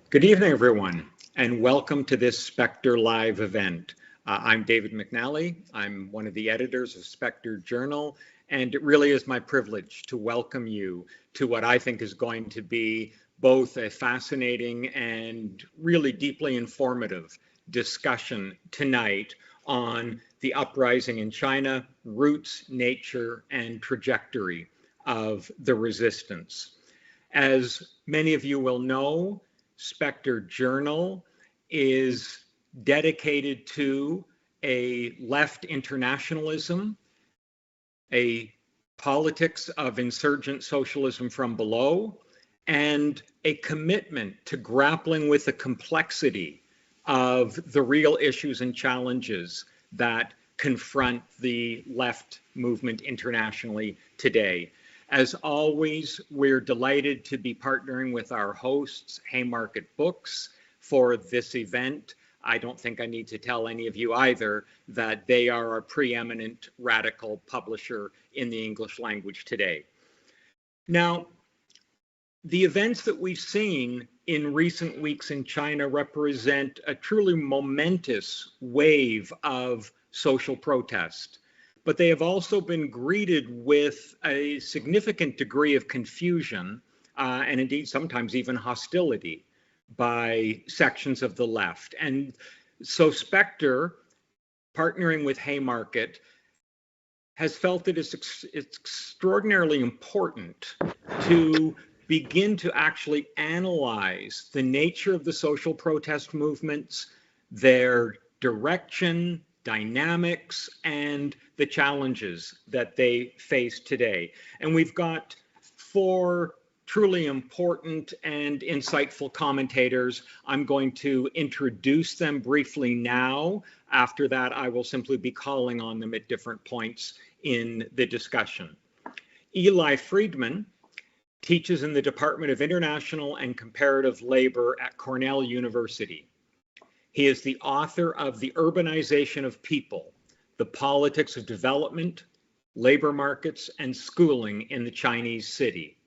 Good evening, everyone, and welcome to this Spectre Live event. I'm David McNally. I'm one of the editors of Spectre Journal, and it really is my privilege to welcome you to what I think is going to be both a fascinating and really deeply informative discussion tonight on the uprising in China, roots, nature, and trajectory of the resistance. As many of you will know, Spectre Journal is dedicated to a left internationalism, a politics of insurgent socialism from below, and a commitment to grappling with the complexity of the real issues and challenges that confront the left movement internationally today. As always, we're delighted to be partnering with our hosts, Haymarket Books, for this event. I don't think I need to tell any of you either that they are a preeminent radical publisher in the English language today. Now, the events that we've seen in recent weeks in China represent a truly momentous wave of social protest. But they have also been greeted with a significant degree of confusion and indeed sometimes even hostility by sections of the left. And so Spectre, partnering with Haymarket, has felt that it's extraordinarily important to begin to actually analyze the nature of the social protest movements, their direction, dynamics, and the challenges that they face today. And we've got four truly important and insightful commentators. I'm going to introduce them briefly now. After that, I will simply be calling on them at different points in the discussion. Eli Friedman teaches in the Department of International and Comparative Labor at Cornell University. He is the author of The Urbanization of People, The Politics of Development, Labor Markets, and Schooling in the Chinese City.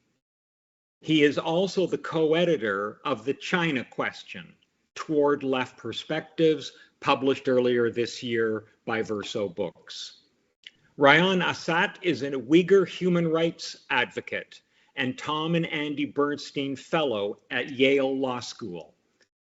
He is also the co-editor of The China Question, Toward Left Perspectives, published earlier this year by Verso Books. Rayhan Asat is a Uyghur human rights advocate and Tom and Andy Bernstein Fellow at Yale Law School.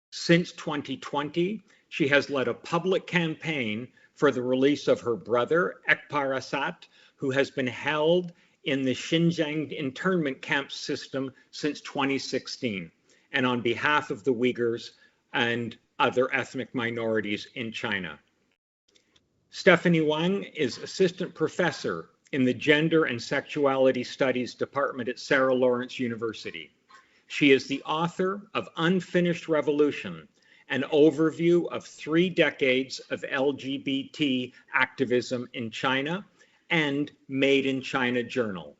Since 2020, she has led a public campaign for the release of her brother, Ekpar Asat, who has been held in the Xinjiang internment camp system since 2016, and on behalf of the Uyghurs and other ethnic minorities in China. Stephanie Wang is assistant professor in the Gender and Sexuality Studies Department at Sarah Lawrence University. She is the author of Unfinished Revolution, an overview of 3 decades of LGBT activism in China, and Made in China Journal.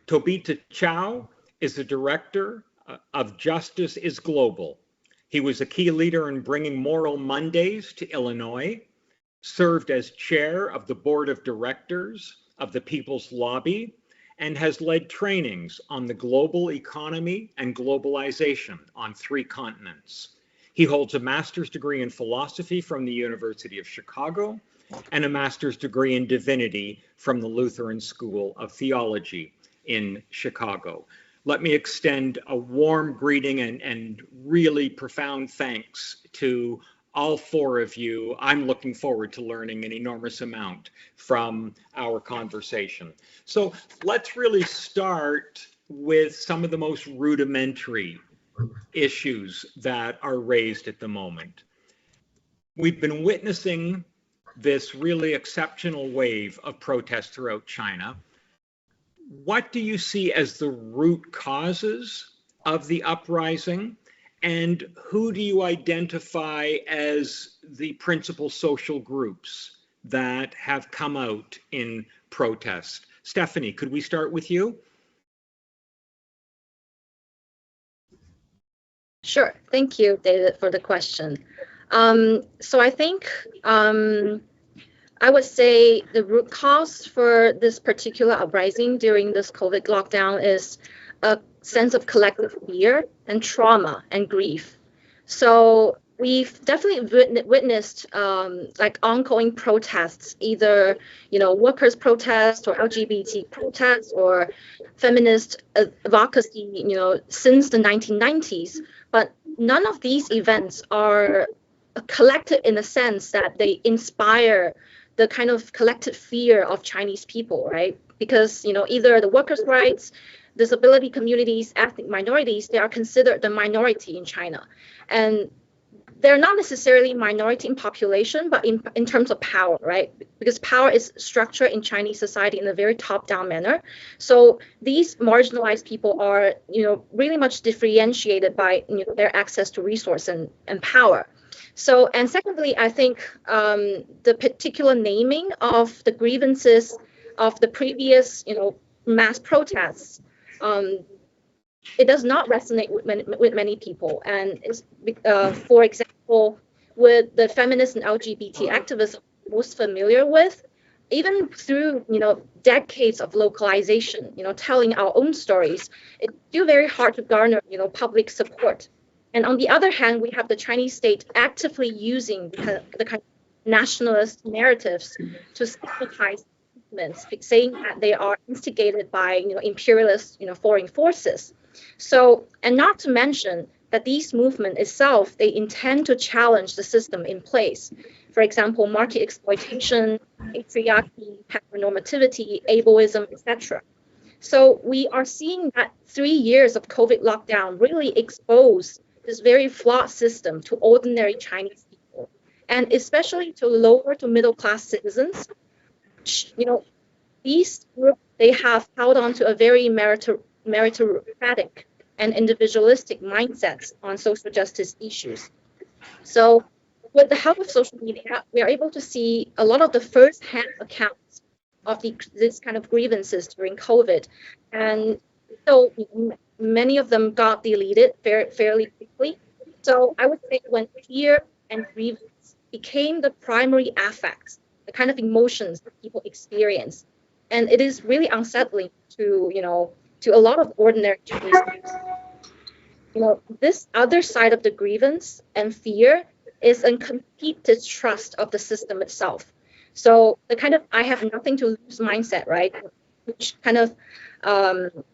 Tobita Chow is the director of Justice is Global. He was a key leader in bringing Moral Mondays to Illinois, served as chair of the board of directors of the People's Lobby, and has led trainings on the global economy and globalization on 3 continents. He holds a master's degree in philosophy from the University of Chicago and a master's degree in divinity from the Lutheran School of Theology in Chicago. Let me extend a warm greeting and really profound thanks to all 4 of you. I'm looking forward to learning an enormous amount from our conversation. So let's really start with some of the most rudimentary issues that are raised at the moment. We've been witnessing this really exceptional wave of protests throughout China. What do you see as the root causes of the uprising? And who do you identify as the principal social groups that have come out in protest? Stephanie, could we start with you? Sure. Thank you, David, for the question. So I think I would say the root cause for this particular uprising during this COVID lockdown is a sense of collective fear and trauma and grief. So we've definitely witnessed like ongoing protests, either workers' protests or LGBT protests or feminist advocacy, since the 1990s. But none of these events are collective in the sense that they inspire the kind of collective fear of Chinese people, right? Because either the workers' rights, disability communities, ethnic minorities, they are considered the minority in China, and they're not necessarily minority in population, but in terms of power, right? Because power is structured in Chinese society in a very top-down manner. So these marginalized people are, really much differentiated by their access to resource and power. So, and secondly, I think the particular naming of the grievances of the previous, mass protests, it does not resonate with many people. And for example, with the feminist and LGBT activism I'm most familiar with, even through decades of localization, telling our own stories, it's still very hard to garner public support. And on the other hand, we have the Chinese state actively using the kind of nationalist narratives to stigmatize movements, saying that they are instigated by imperialist foreign forces. So, and not to mention that these movements itself, they intend to challenge the system in place. For example, market exploitation, patriarchy, heteronormativity, ableism, etc. So we are seeing that 3 years of COVID lockdown really expose this very flawed system to ordinary Chinese people, and especially to lower to middle class citizens. These groups, they have held on to a very meritocratic and individualistic mindsets on social justice issues. So with the help of social media, we are able to see a lot of the first-hand accounts of this kind of grievances during COVID. And so many of them got deleted fairly quickly. So I would say when fear and grievance became the primary affects, the kind of emotions that people experience, and it is really unsettling to a lot of ordinary Chinese people. This other side of the grievance and fear is a complete distrust of the system itself. So the kind of I have nothing to lose mindset, right? Which kind of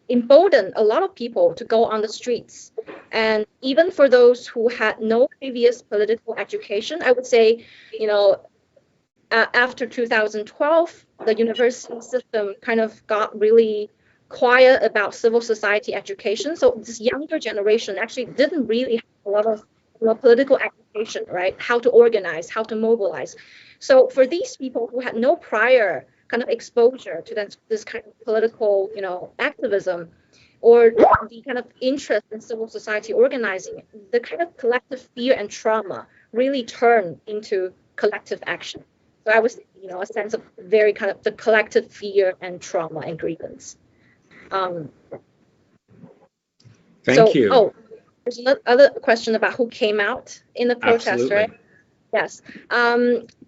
emboldened a lot of people to go on the streets. And even for those who had no previous political education, I would say, after 2012, the university system kind of got really quiet about civil society education. So this younger generation actually didn't really have a lot of political education, right? How to organize, how to mobilize. So for these people who had no prior kind of exposure to this kind of political, activism, or the kind of interest in civil society organizing, the kind of collective fear and trauma really turned into collective action. So I was, a sense of very kind of the collective fear and trauma and grievance. Thank you. Oh, there's another question about who came out in the protest, Absolutely. right? Yes.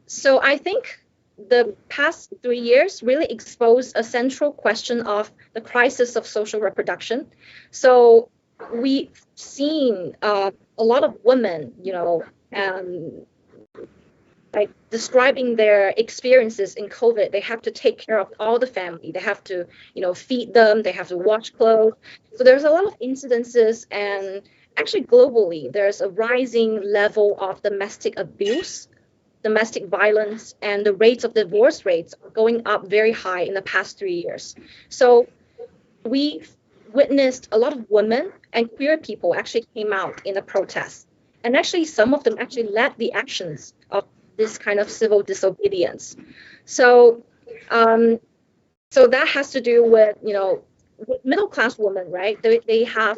So I think the past 3 years really exposed a central question of the crisis of social reproduction. So we've seen a lot of women, like describing their experiences in COVID. They have to take care of all the family. They have to, feed them. They have to wash clothes. So there's a lot of incidences, and actually globally, there's a rising level of domestic abuse, domestic violence, and the rates of divorce rates are going up very high in the past 3 years. So we witnessed a lot of women and queer people actually came out in a protest. And actually, some of them actually led the actions of this kind of civil disobedience. So, so that has to do with, with middle-class women, right? They have,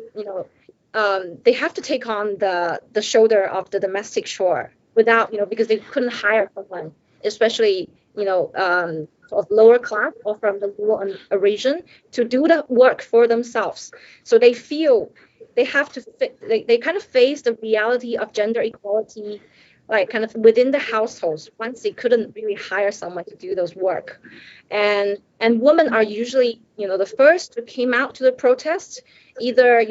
they have to take on the shoulder of the domestic chore without, because they couldn't hire someone, especially, of lower class or from the rural region, to do the work for themselves. So they feel they have to they kind of face the reality of gender equality, like kind of within the households once they couldn't really hire someone to do those work. And women are usually, the first who came out to the protests, either,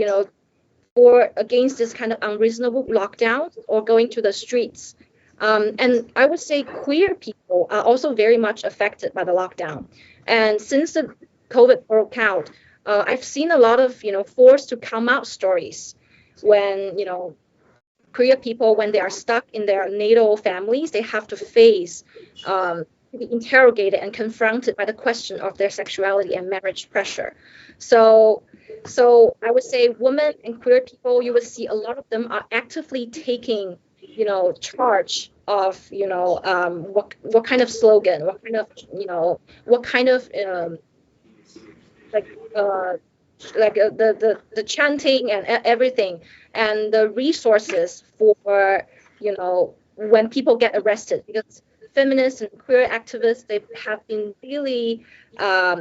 for against this kind of unreasonable lockdown or going to the streets. And I would say queer people are also very much affected by the lockdown. And since the COVID broke out, I've seen a lot of, forced to come out stories when, queer people, when they are stuck in their natal families, they have to face, to be interrogated and confronted by the question of their sexuality and marriage pressure. So I would say women and queer people, you would see a lot of them are actively taking, charge of, what kind of slogan, what kind of, like the chanting and everything, and the resources for, when people get arrested, because feminists and queer activists, they have been really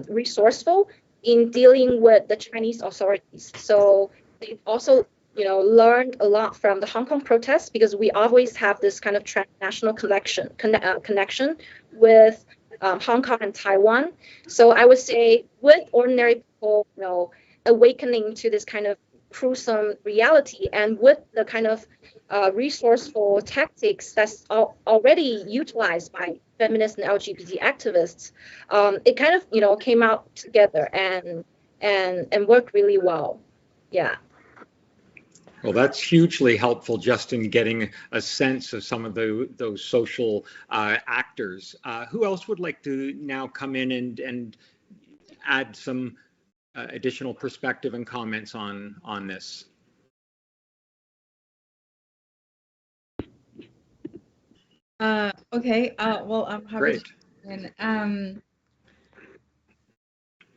resourceful in dealing with the Chinese authorities. So they've also, learned a lot from the Hong Kong protests, because we always have this kind of transnational connection with Hong Kong and Taiwan. So I would say with ordinary people, awakening to this kind of gruesome reality, and with the kind of resourceful tactics that's already utilized by feminist and LGBT activists, it kind of, came out together and worked really well. Yeah. Well, that's hugely helpful just in getting a sense of some of those social actors. Who else would like to now come in and add some additional perspective and comments on this? Okay. Well, I'm happy. Great.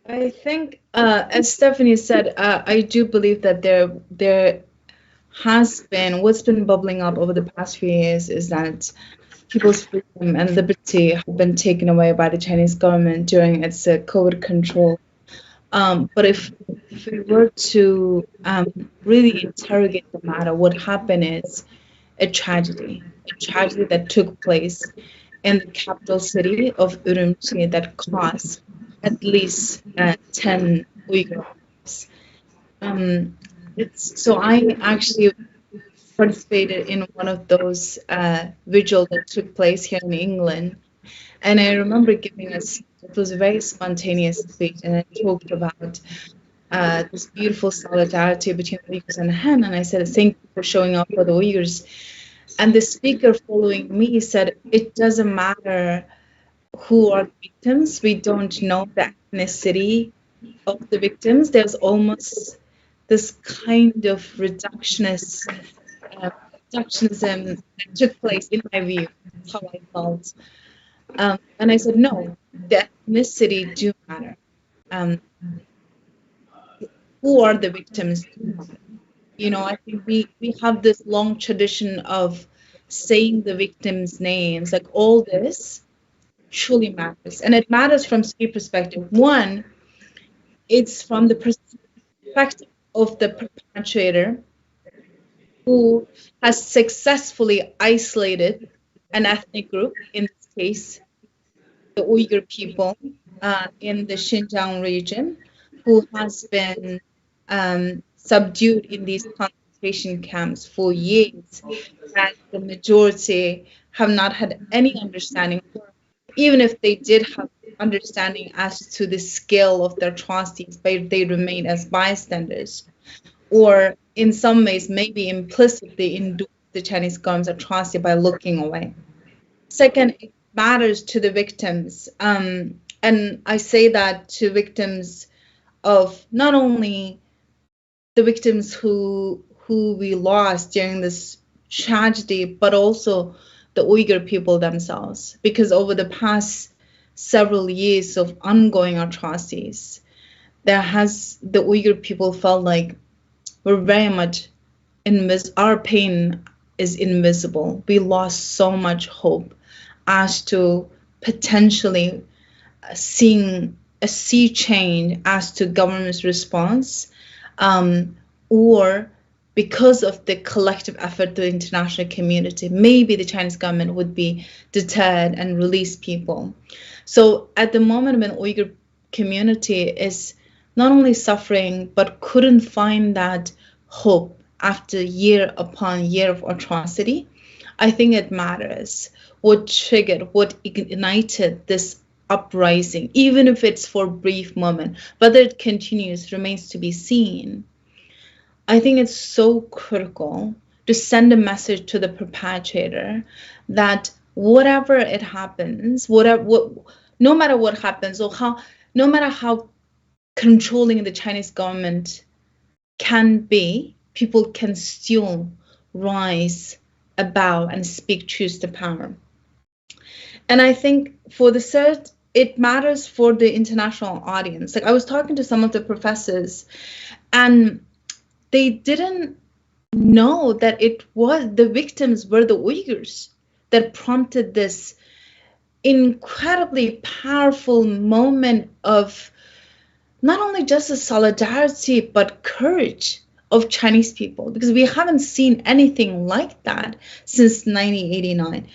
I think, as Stephanie said, I do believe that there has been, what's been bubbling up over the past few years is that people's freedom and liberty have been taken away by the Chinese government during its COVID control. But if we were to really interrogate the matter, what happened is a tragedy that took place in the capital city of Urumqi that caused at least 10 Uyghurs. So I actually participated in one of those vigils that took place here in England. And I remember giving it was a very spontaneous speech, and I talked about this beautiful solidarity between Uyghurs and Han. And I said, thank you for showing up for the Uyghurs. And the speaker following me said, it doesn't matter who are the victims. We don't know the ethnicity of the victims. There's almost this kind of reductionism that took place, in my view. That's how I felt. And I said, no, the ethnicity do matter. Who are the victims do matter. I think we have this long tradition of saying the victims' names, like all this truly matters. And it matters from three perspectives. One, it's from the perspective of the perpetrator who has successfully isolated an ethnic group, in this case, the Uyghur people in the Xinjiang region, who has been subdued in these concentration camps for years, and the majority have not had any understanding, even if they did have understanding as to the scale of their atrocities, but they remain as bystanders, or in some ways maybe implicitly endorse the Chinese government's atrocity by looking away. Second, it matters to the victims, and I say that to victims of not only the victims who we lost during this tragedy, but also the Uyghur people themselves, because over the past several years of ongoing atrocities, the Uyghur people felt like we're very much our pain is invisible. We lost so much hope as to potentially seeing a sea change as to government's response, or because of the collective effort of the international community, maybe the Chinese government would be deterred and release people. So at the moment when Uyghur community is not only suffering, but couldn't find that hope after year upon year of atrocity, I think it matters what triggered, what ignited this uprising, even if it's for a brief moment. Whether it continues remains to be seen. I think it's so critical to send a message to the perpetrator that whatever it happens, no matter what happens, or no matter how controlling the Chinese government can be, people can still rise above and speak truth to power. And I think for the third, it matters for the international audience. Like I was talking to some of the professors, and they didn't know that the victims were the Uyghurs that prompted this incredibly powerful moment of not only just a solidarity, but courage of Chinese people, because we haven't seen anything like that since 1989.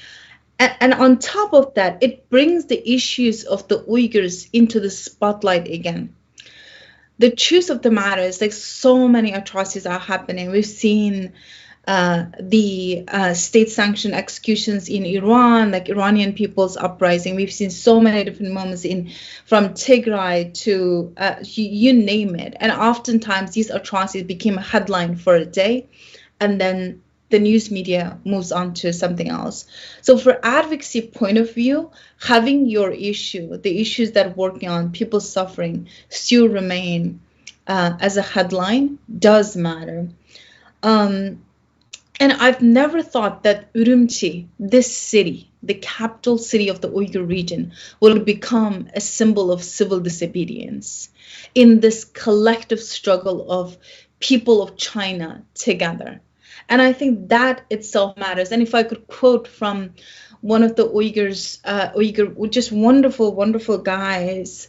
And on top of that, it brings the issues of the Uyghurs into the spotlight again. The truth of the matter is, like, so many atrocities are happening. We've seen the state-sanctioned executions in Iran, like Iranian people's uprising. We've seen so many different moments from Tigray to you name it. And oftentimes these atrocities became a headline for a day, and then the news media moves on to something else. So for advocacy point of view, having your issue, the issues that we're working on, people suffering, still remain as a headline does matter. And I've never thought that Urumqi, this city, the capital city of the Uyghur region, will become a symbol of civil disobedience in this collective struggle of people of China together. And I think that itself matters. And if I could quote from one of the Uyghur, just wonderful, wonderful guys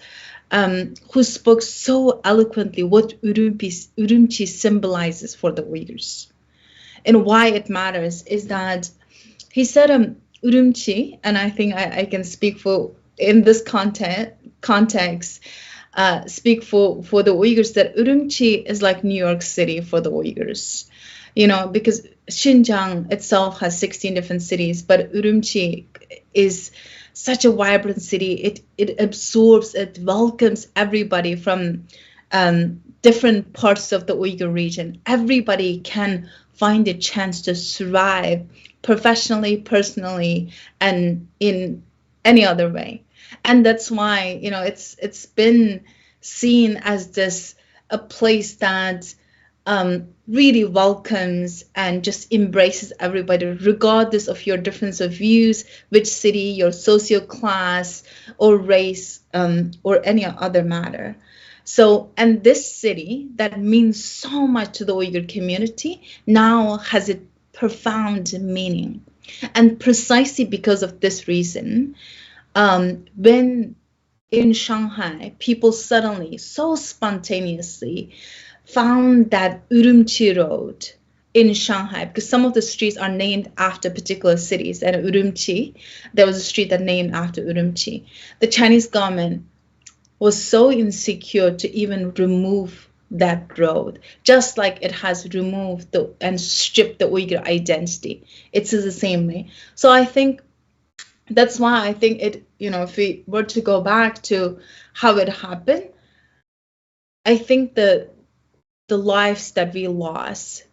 who spoke so eloquently what Urumqi symbolizes for the Uyghurs and why it matters, is that he said Urumqi, and I think I can speak for, in this context, speak for the Uyghurs, that Urumqi is like New York City for the Uyghurs. You know, because Xinjiang itself has 16 different cities, but Urumqi is such a vibrant city. It absorbs, it welcomes everybody from different parts of the Uyghur region. Everybody can find a chance to thrive professionally, personally, and in any other way. And that's why, you know, it's been seen as a place that really welcomes and just embraces everybody, regardless of your difference of views, which city, your social class, or race, or any other matter. So, and this city that means so much to the Uyghur community now has a profound meaning. And precisely because of this reason, when in Shanghai, people suddenly, so spontaneously, found that Urumqi Road in Shanghai, because some of the streets are named after particular cities, and Urumqi, there was a street that named after Urumqi. The Chinese government was so insecure to even remove that road, just like it has removed and stripped the Uyghur identity. It's the same way. So I think that's why I think it, you know, if we were to go back to how it happened, I think the lives that we lost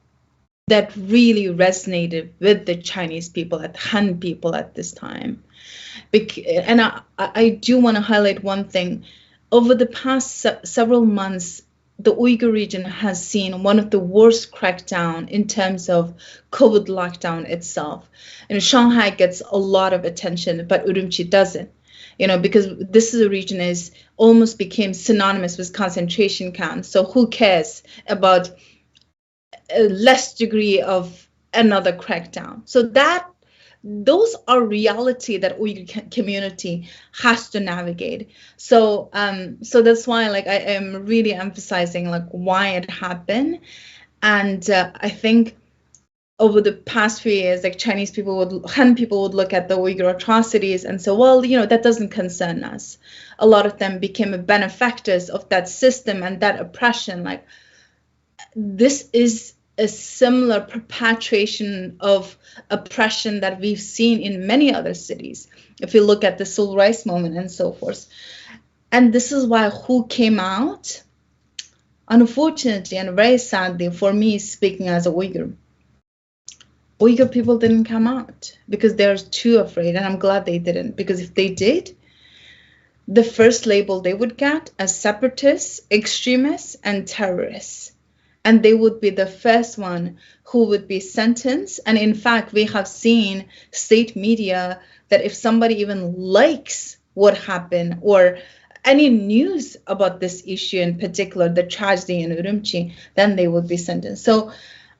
that really resonated with the Chinese people, at Han people at this time. And I do want to highlight one thing. Over the past several months, the Uyghur region has seen one of the worst crackdown in terms of COVID lockdown itself. And Shanghai gets a lot of attention, but Urumqi doesn't. You know, because this is a region is almost became synonymous with concentration camps. So who cares about a less degree of another crackdown? So those are reality that Uyghur community has to navigate. So so that's why, like, I am really emphasizing like why it happened, And I think over the past few years, like Han people would look at the Uyghur atrocities and say, well, that doesn't concern us. A lot of them became benefactors of that system and that oppression. Like, this is a similar perpetuation of oppression that we've seen in many other cities, if you look at the civil rights movement and so forth. And this is why who came out, unfortunately and very sadly for me, speaking as a Uyghur people didn't come out because they're too afraid, and I'm glad they didn't, because if they did, the first label they would get as separatists, extremists, and terrorists. And they would be the first one who would be sentenced. And in fact, we have seen state media that if somebody even likes what happened or any news about this issue in particular, the tragedy in Urumqi, then they would be sentenced. So,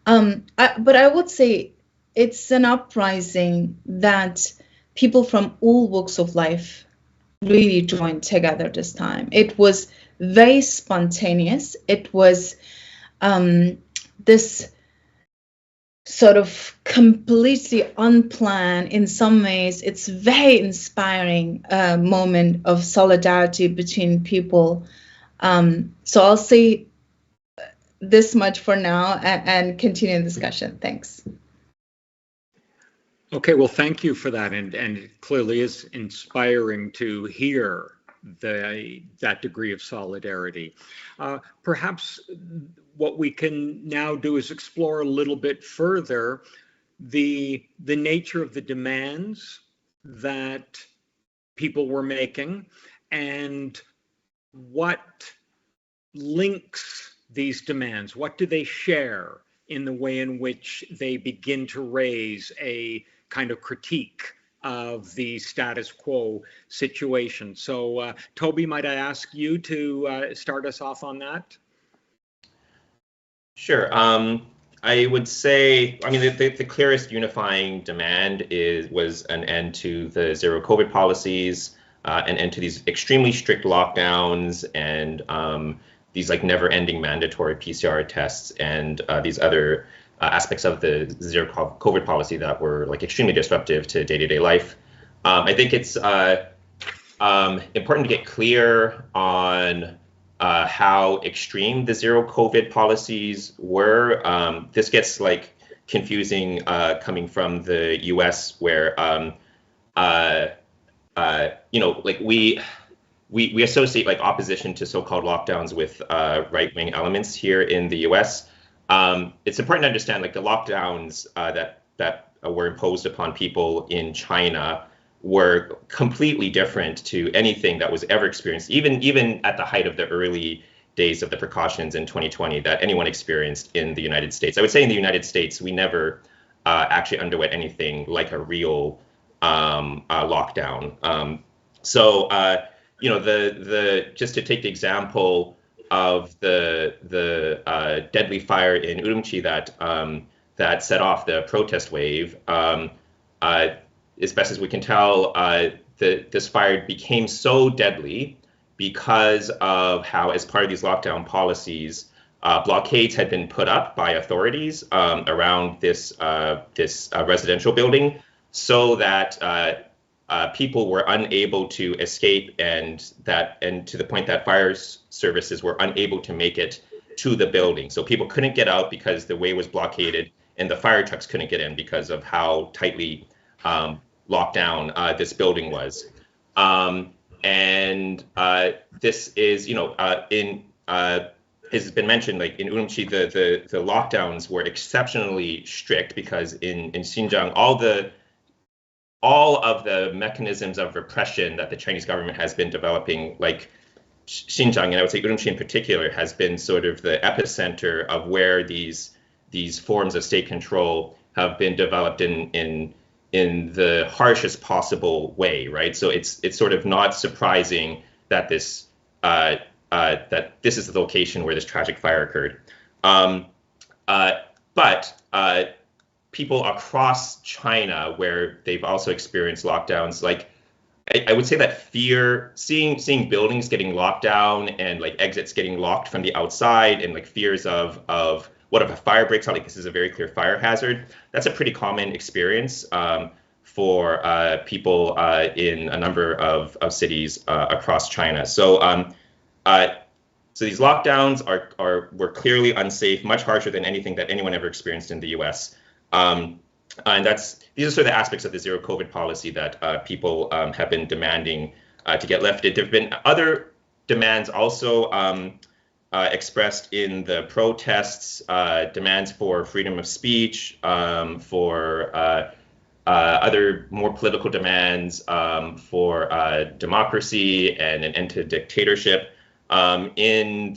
but I would say it's an uprising that people from all walks of life really joined together this time. It was very spontaneous. It was this sort of completely unplanned. In some ways, it's very inspiring moment of solidarity between people. So I'll say this much for now and continue the discussion. Thanks. Okay, well, thank you for that. And it clearly is inspiring to hear that degree of solidarity. Perhaps what we can now do is explore a little bit further the nature of the demands that people were making and what links these demands. What do they share in the way in which they begin to raise a kind of critique of the status quo situation? So, Toby, might I ask you to start us off on that? Sure. I would say, I mean, the clearest unifying demand was an end to the zero COVID policies, an end to these extremely strict lockdowns and these like never-ending mandatory PCR tests and these other aspects of the zero COVID policy that were like extremely disruptive to day-to-day life. I think it's important to get clear on how extreme the zero COVID policies were. This gets like confusing coming from the US, where like we associate like opposition to so-called lockdowns with right-wing elements here in the US. It's important to understand like the lockdowns that were imposed upon people in China were completely different to anything that was ever experienced, even at the height of the early days of the precautions in 2020 that anyone experienced in the United States. I would say in the United States, we never actually underwent anything like a real lockdown. So just to take the example of the deadly fire in Urumqi that set off the protest wave. As best as we can tell, this fire became so deadly because of how, as part of these lockdown policies, blockades had been put up by authorities around this residential building, so that people were unable to escape, and to the point that fire services were unable to make it to the building. So people couldn't get out because the way was blockaded, and the fire trucks couldn't get in because of how tightly locked down this building was. This is, has been mentioned, like in Urumqi, the lockdowns were exceptionally strict because in Xinjiang, all of the mechanisms of repression that the Chinese government has been developing, like Xinjiang, and I would say Urumqi in particular, has been sort of the epicenter of where these forms of state control have been developed in the harshest possible way, right? So it's sort of not surprising that this is the location where this tragic fire occurred. But people across China, where they've also experienced lockdowns, like I would say that seeing buildings getting locked down and like exits getting locked from the outside, and like fears of what if a fire breaks out? Like this is a very clear fire hazard. That's a pretty common experience for people in a number of cities across China. So so these lockdowns were clearly unsafe, much harsher than anything that anyone ever experienced in the U.S. And these are sort of the aspects of the zero COVID policy that people have been demanding to get lifted. There have been other demands also expressed in the protests, demands for freedom of speech, for other more political demands, for democracy and an end to dictatorship. In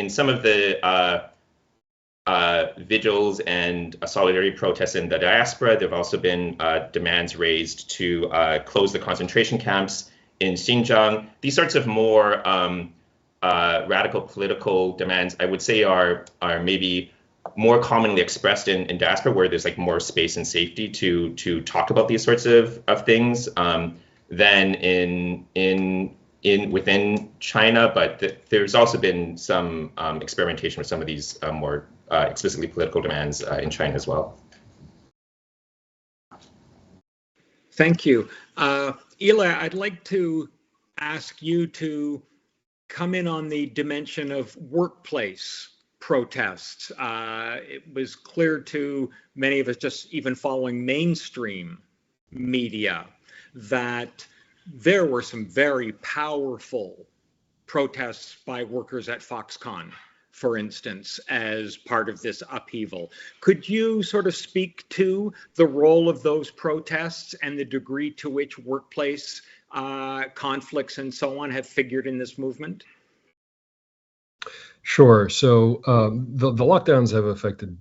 some of the vigils and solidarity protests in the diaspora, there have also been demands raised to close the concentration camps in Xinjiang. These sorts of more radical political demands, I would say, are maybe more commonly expressed in diaspora, where there's like more space and safety to talk about these sorts of things than within China. But there's also been some experimentation with some of these more explicitly political demands in China as well. Thank you. Eli, I'd like to ask you to come in on the dimension of workplace protests. It was clear to many of us, just even following mainstream media, that there were some very powerful protests by workers at Foxconn, for instance, as part of this upheaval. Could you sort of speak to the role of those protests and the degree to which workplace conflicts and so on have figured in this movement? Sure. So the lockdowns have affected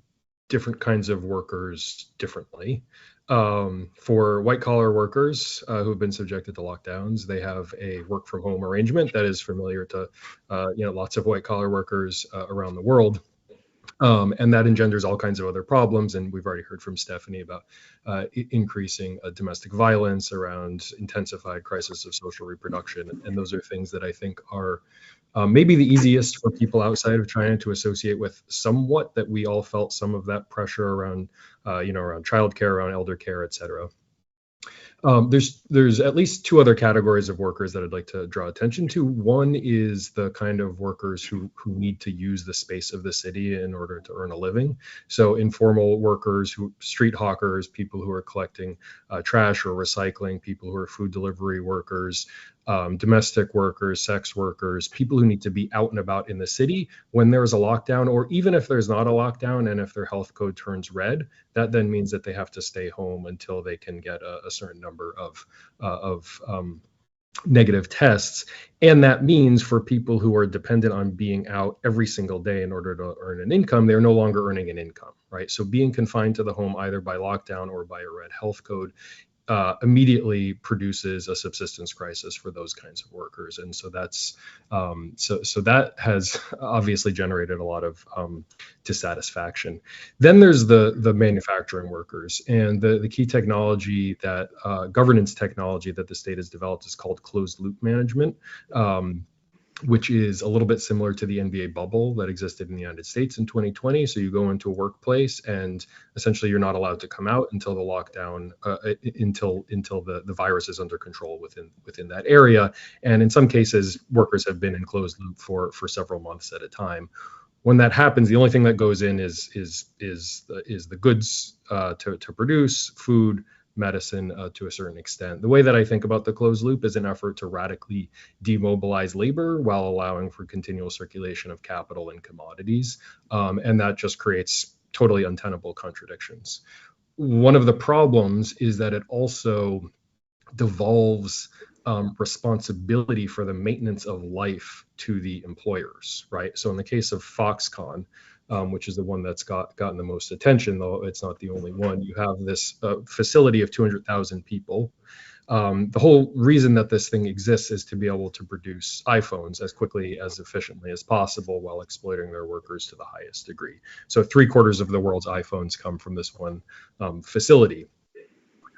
different kinds of workers differently. For white collar workers who have been subjected to lockdowns, they have a work from home arrangement that is familiar to lots of white collar workers around the world. And that engenders all kinds of other problems. And we've already heard from Stephanie about increasing domestic violence, around intensified crisis of social reproduction. And those are things that I think are maybe the easiest for people outside of China to associate with somewhat, that we all felt some of that pressure around, around childcare, around elder care, et cetera. There's at least two other categories of workers that I'd like to draw attention to. One is the kind of workers who need to use the space of the city in order to earn a living. So informal workers, street hawkers, people who are collecting trash or recycling, people who are food delivery workers, domestic workers, sex workers, people who need to be out and about in the city when there's a lockdown, or even if there's not a lockdown and if their health code turns red, that then means that they have to stay home until they can get a certain number of negative tests. And that means for people who are dependent on being out every single day in order to earn an income, they're no longer earning an income, right? So being confined to the home either by lockdown or by a red health code immediately produces a subsistence crisis for those kinds of workers. And so that's so that has obviously generated a lot of dissatisfaction. Then there's the manufacturing workers, and the key technology that governance technology that the state has developed is called closed loop management, which is a little bit similar to the NBA bubble that existed in the United States in 2020. So you go into a workplace and essentially you're not allowed to come out until the lockdown, until the virus is under control within that area. And in some cases, workers have been in closed loop for several months at a time. When that happens, the only thing that goes in is the goods to produce food, medicine to a certain extent. The way that I think about the closed loop is an effort to radically demobilize labor while allowing for continual circulation of capital and commodities. And that just creates totally untenable contradictions. One of the problems is that it also devolves responsibility for the maintenance of life to the employers, right? So in the case of Foxconn, which is the one that's gotten the most attention, though it's not the only one. You have this facility of 200,000 people. The whole reason that this thing exists is to be able to produce iPhones as quickly, as efficiently as possible while exploiting their workers to the highest degree. So 3/4 of the world's iPhones come from this one facility.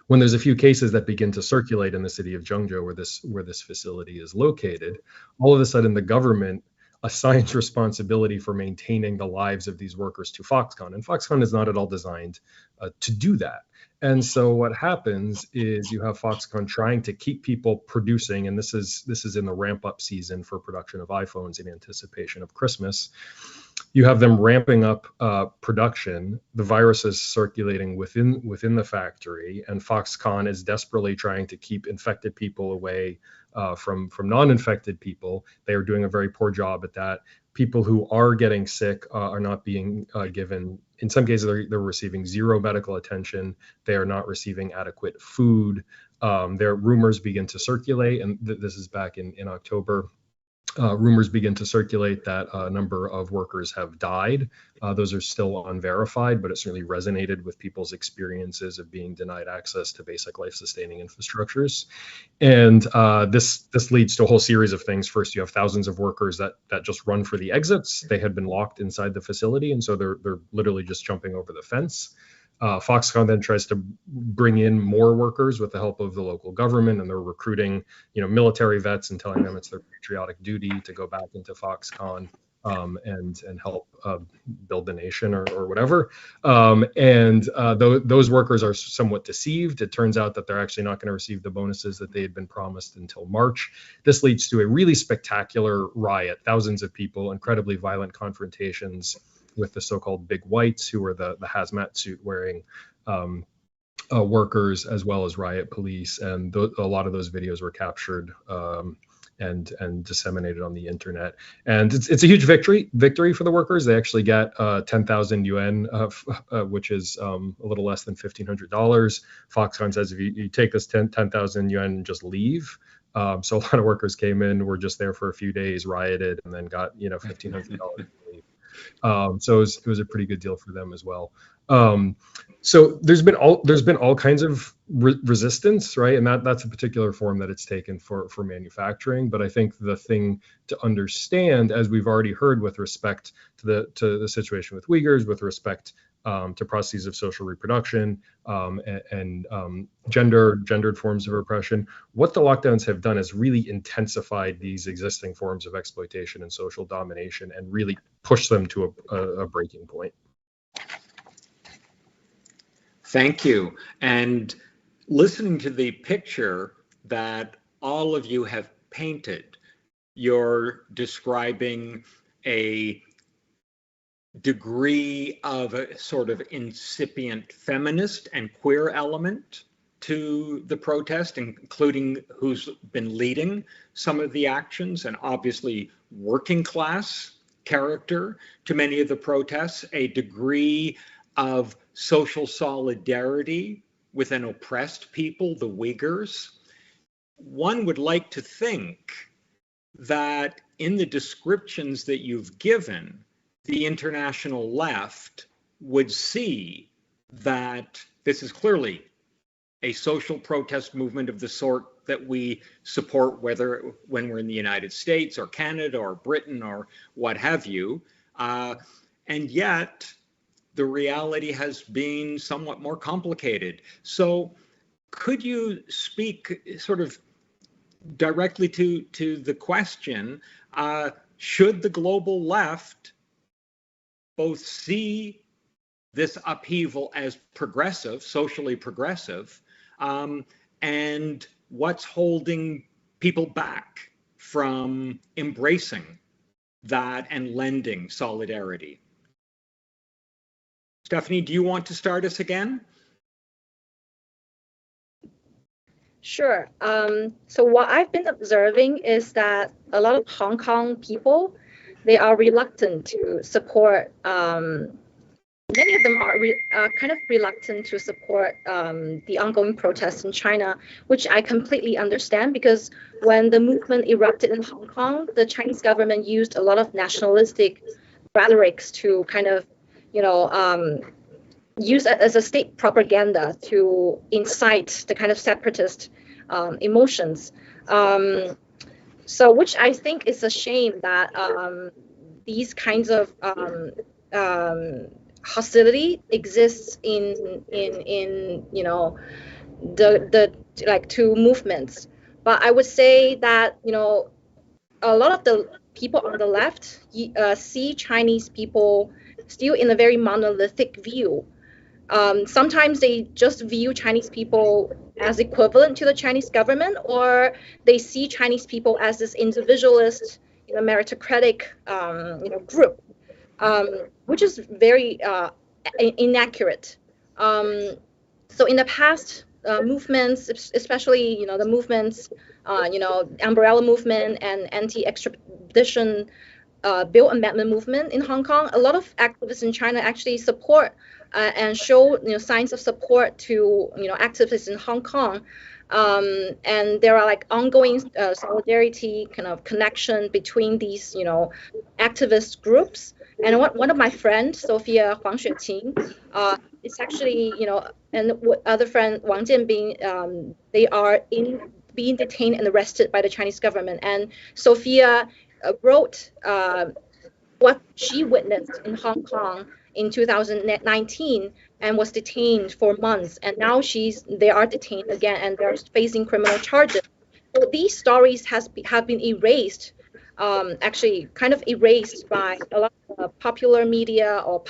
When there's a few cases that begin to circulate in the city of Zhengzhou, where this facility is located, all of a sudden the government assigns responsibility for maintaining the lives of these workers to Foxconn. And Foxconn is not at all designed to do that. And so what happens is you have Foxconn trying to keep people producing, and this is in the ramp up season for production of iPhones in anticipation of Christmas. You have them ramping up production. The virus is circulating within the factory, and Foxconn is desperately trying to keep infected people away from non-infected people. They are doing a very poor job at that. People who are getting sick are not being given. In some cases, they're receiving zero medical attention. They are not receiving adequate food. Their rumors begin to circulate, and this is back in October. Rumors begin to circulate that a number of workers have died. Those are still unverified, but it certainly resonated with people's experiences of being denied access to basic life-sustaining infrastructures. And this leads to a whole series of things. First, you have thousands of workers that just run for the exits. They had been locked inside the facility, and so they're literally just jumping over the fence. Foxconn then tries to bring in more workers with the help of the local government, and they're recruiting, military vets and telling them it's their patriotic duty to go back into Foxconn and help build the nation or whatever. Those workers are somewhat deceived. It turns out that they're actually not going to receive the bonuses that they had been promised until March. This leads to a really spectacular riot. Thousands of people, incredibly violent confrontations with the so-called big whites, who are the hazmat suit wearing workers, as well as riot police. And a lot of those videos were captured and disseminated on the internet. And it's a huge victory for the workers. They actually get 10,000 yuan, which is a little less than $1,500. Foxconn says if you take this 10,000 yuan and just leave. So a lot of workers came in, were just there for a few days, rioted, and then got $1,500 to leave. So it was a pretty good deal for them as well. So there's been all kinds of resistance, right? And that's a particular form that it's taken for manufacturing. But I think the thing to understand, as we've already heard with respect to the situation with Uyghurs, with respect to processes of social reproduction and gendered forms of oppression, what the lockdowns have done is really intensified these existing forms of exploitation and social domination and really pushed them to a breaking point. Thank you. And listening to the picture that all of you have painted, you're describing a degree of a sort of incipient feminist and queer element to the protest, including who's been leading some of the actions, and obviously working class character to many of the protests, a degree of social solidarity with an oppressed people, the Uyghurs. One would like to think that in the descriptions that you've given, the international left would see that this is clearly a social protest movement of the sort that we support, whether when we're in the United States or Canada or Britain or what have you. And yet the reality has been somewhat more complicated. So could you speak sort of directly to the question, should the global left both see this upheaval as progressive, socially progressive, and what's holding people back from embracing that and lending solidarity? Stephanie, do you want to start us again? Sure. So what I've been observing is that a lot of Hong Kong people, they are reluctant to support, many of them are kind of reluctant to support the ongoing protests in China, which I completely understand, because when the movement erupted in Hong Kong, the Chinese government used a lot of nationalistic rhetorics to kind of, use it as a state propaganda to incite the kind of separatist emotions. So which I think is a shame that these kinds of hostility exists in the like two movements. But I would say that a lot of the people on the left see Chinese people still in a very monolithic view. Sometimes they just view Chinese people as equivalent to the Chinese government, or they see Chinese people as this individualist, meritocratic, group, which is very inaccurate. So in the past, movements, especially the movements, umbrella movement and anti-extradition bill amendment movement in Hong Kong, a lot of activists in China actually support and show signs of support to activists in Hong Kong. And there are like ongoing solidarity kind of connection between these activist groups. And one of my friends, Sophia Huang Xueqing, is actually and other friend Wang Jianbing, they are being detained and arrested by the Chinese government. And Sophia wrote what she witnessed in Hong Kong in 2019 and was detained for months. And now they are detained again and they're facing criminal charges. So these stories have been erased, actually kind of erased by a lot of popular media or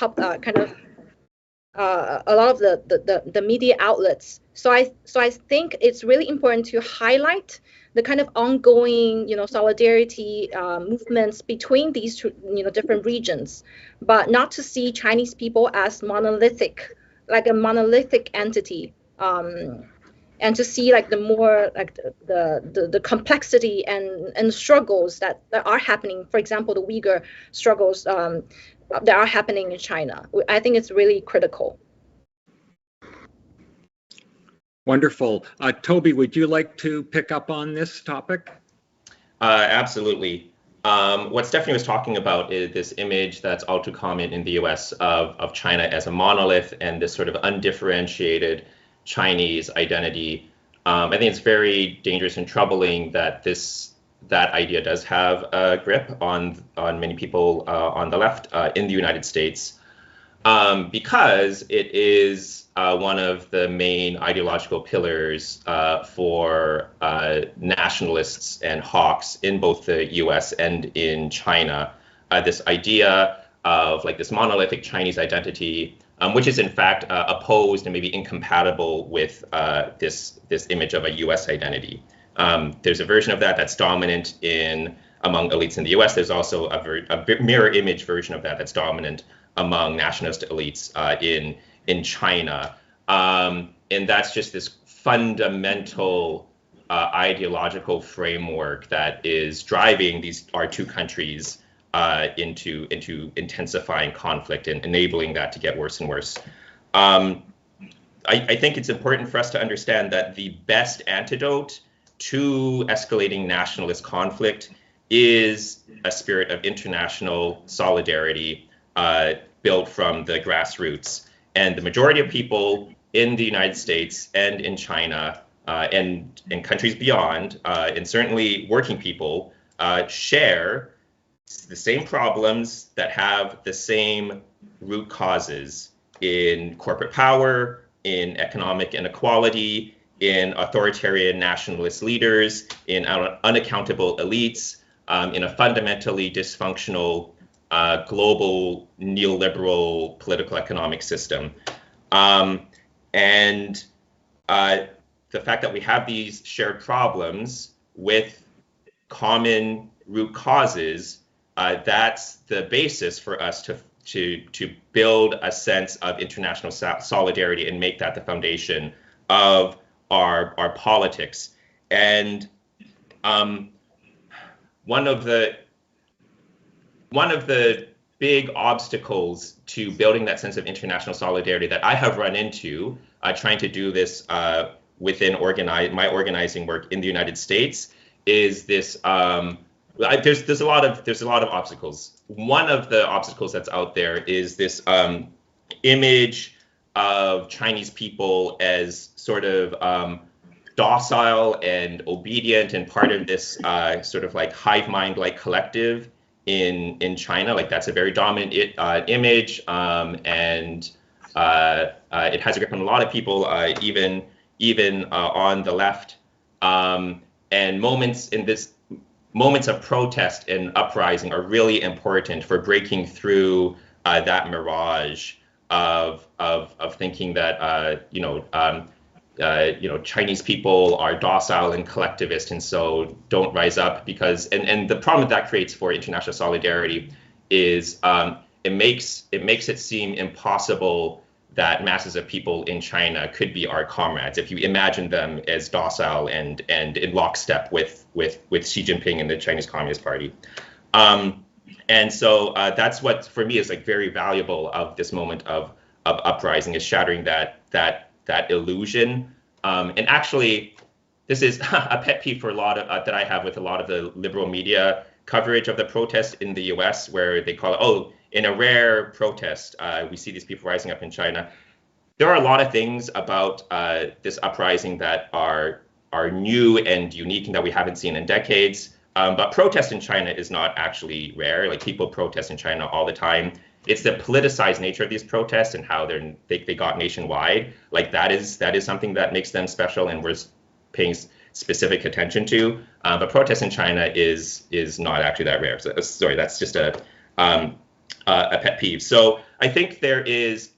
a lot of the media outlets. So I think it's really important to highlight the kind of ongoing solidarity movements between these two different regions, but not to see Chinese people as monolithic, like a monolithic entity, and to see like the more like the complexity and struggles that are happening. For example, the Uyghur struggles that are happening in China. I think it's really critical. Wonderful. Toby, would you like to pick up on this topic? Absolutely. What Stephanie was talking about is this image that's all too common in the US of China as a monolith and this sort of undifferentiated Chinese identity. I think it's very dangerous and troubling that that idea does have a grip on many people on the left in the United States, because it is one of the main ideological pillars for nationalists and hawks in both the US and in China. This idea of like this monolithic Chinese identity, which is in fact opposed and maybe incompatible with this image of a US identity. There's a version of that that's dominant among elites in the US. There's also a mirror image version of that that's dominant among nationalist elites in China. And that's just this fundamental ideological framework that is driving our two countries into intensifying conflict and enabling that to get worse and worse. I think it's important for us to understand that the best antidote to escalating nationalist conflict is a spirit of international solidarity built from the grassroots. And the majority of people in the United States and in China and in countries beyond, and certainly working people, share the same problems that have the same root causes in corporate power, in economic inequality, in authoritarian nationalist leaders, in unaccountable elites, in a fundamentally dysfunctional global neoliberal political economic system. And the fact that we have these shared problems with common root causes, that's the basis for us to build a sense of international solidarity and make that the foundation of our politics. And one of the big obstacles to building that sense of international solidarity that I have run into trying to do this within my organizing work in the United States is this. There's a lot of obstacles. One of the obstacles that's out there is this image of Chinese people as sort of docile and obedient and part of this sort of like hive mind like collective in China. Like that's a very dominant image, and it has a grip on a lot of people, even on the left. And moments in this moments of protest and uprising are really important for breaking through that mirage of thinking that Chinese people are docile and collectivist, and so don't rise up, because and the problem that creates for international solidarity is it makes it seem impossible that masses of people in China could be our comrades if you imagine them as docile and in lockstep with Xi Jinping and the Chinese Communist Party. And so that's what for me is like very valuable of this moment of uprising, is shattering that illusion. And actually, this is a pet peeve for a lot of that I have with a lot of the liberal media coverage of the protest in the US, where they call it, oh, in a rare protest, we see these people rising up in China. There are a lot of things about this uprising that are new and unique and that we haven't seen in decades. But protest in China is not actually rare. Like, people protest in China all the time. It's the politicized nature of these protests and how they got nationwide. Like, that is something that makes them special and we're paying specific attention to. But protest in China is not actually that rare. So, sorry, that's just a pet peeve. So I think there is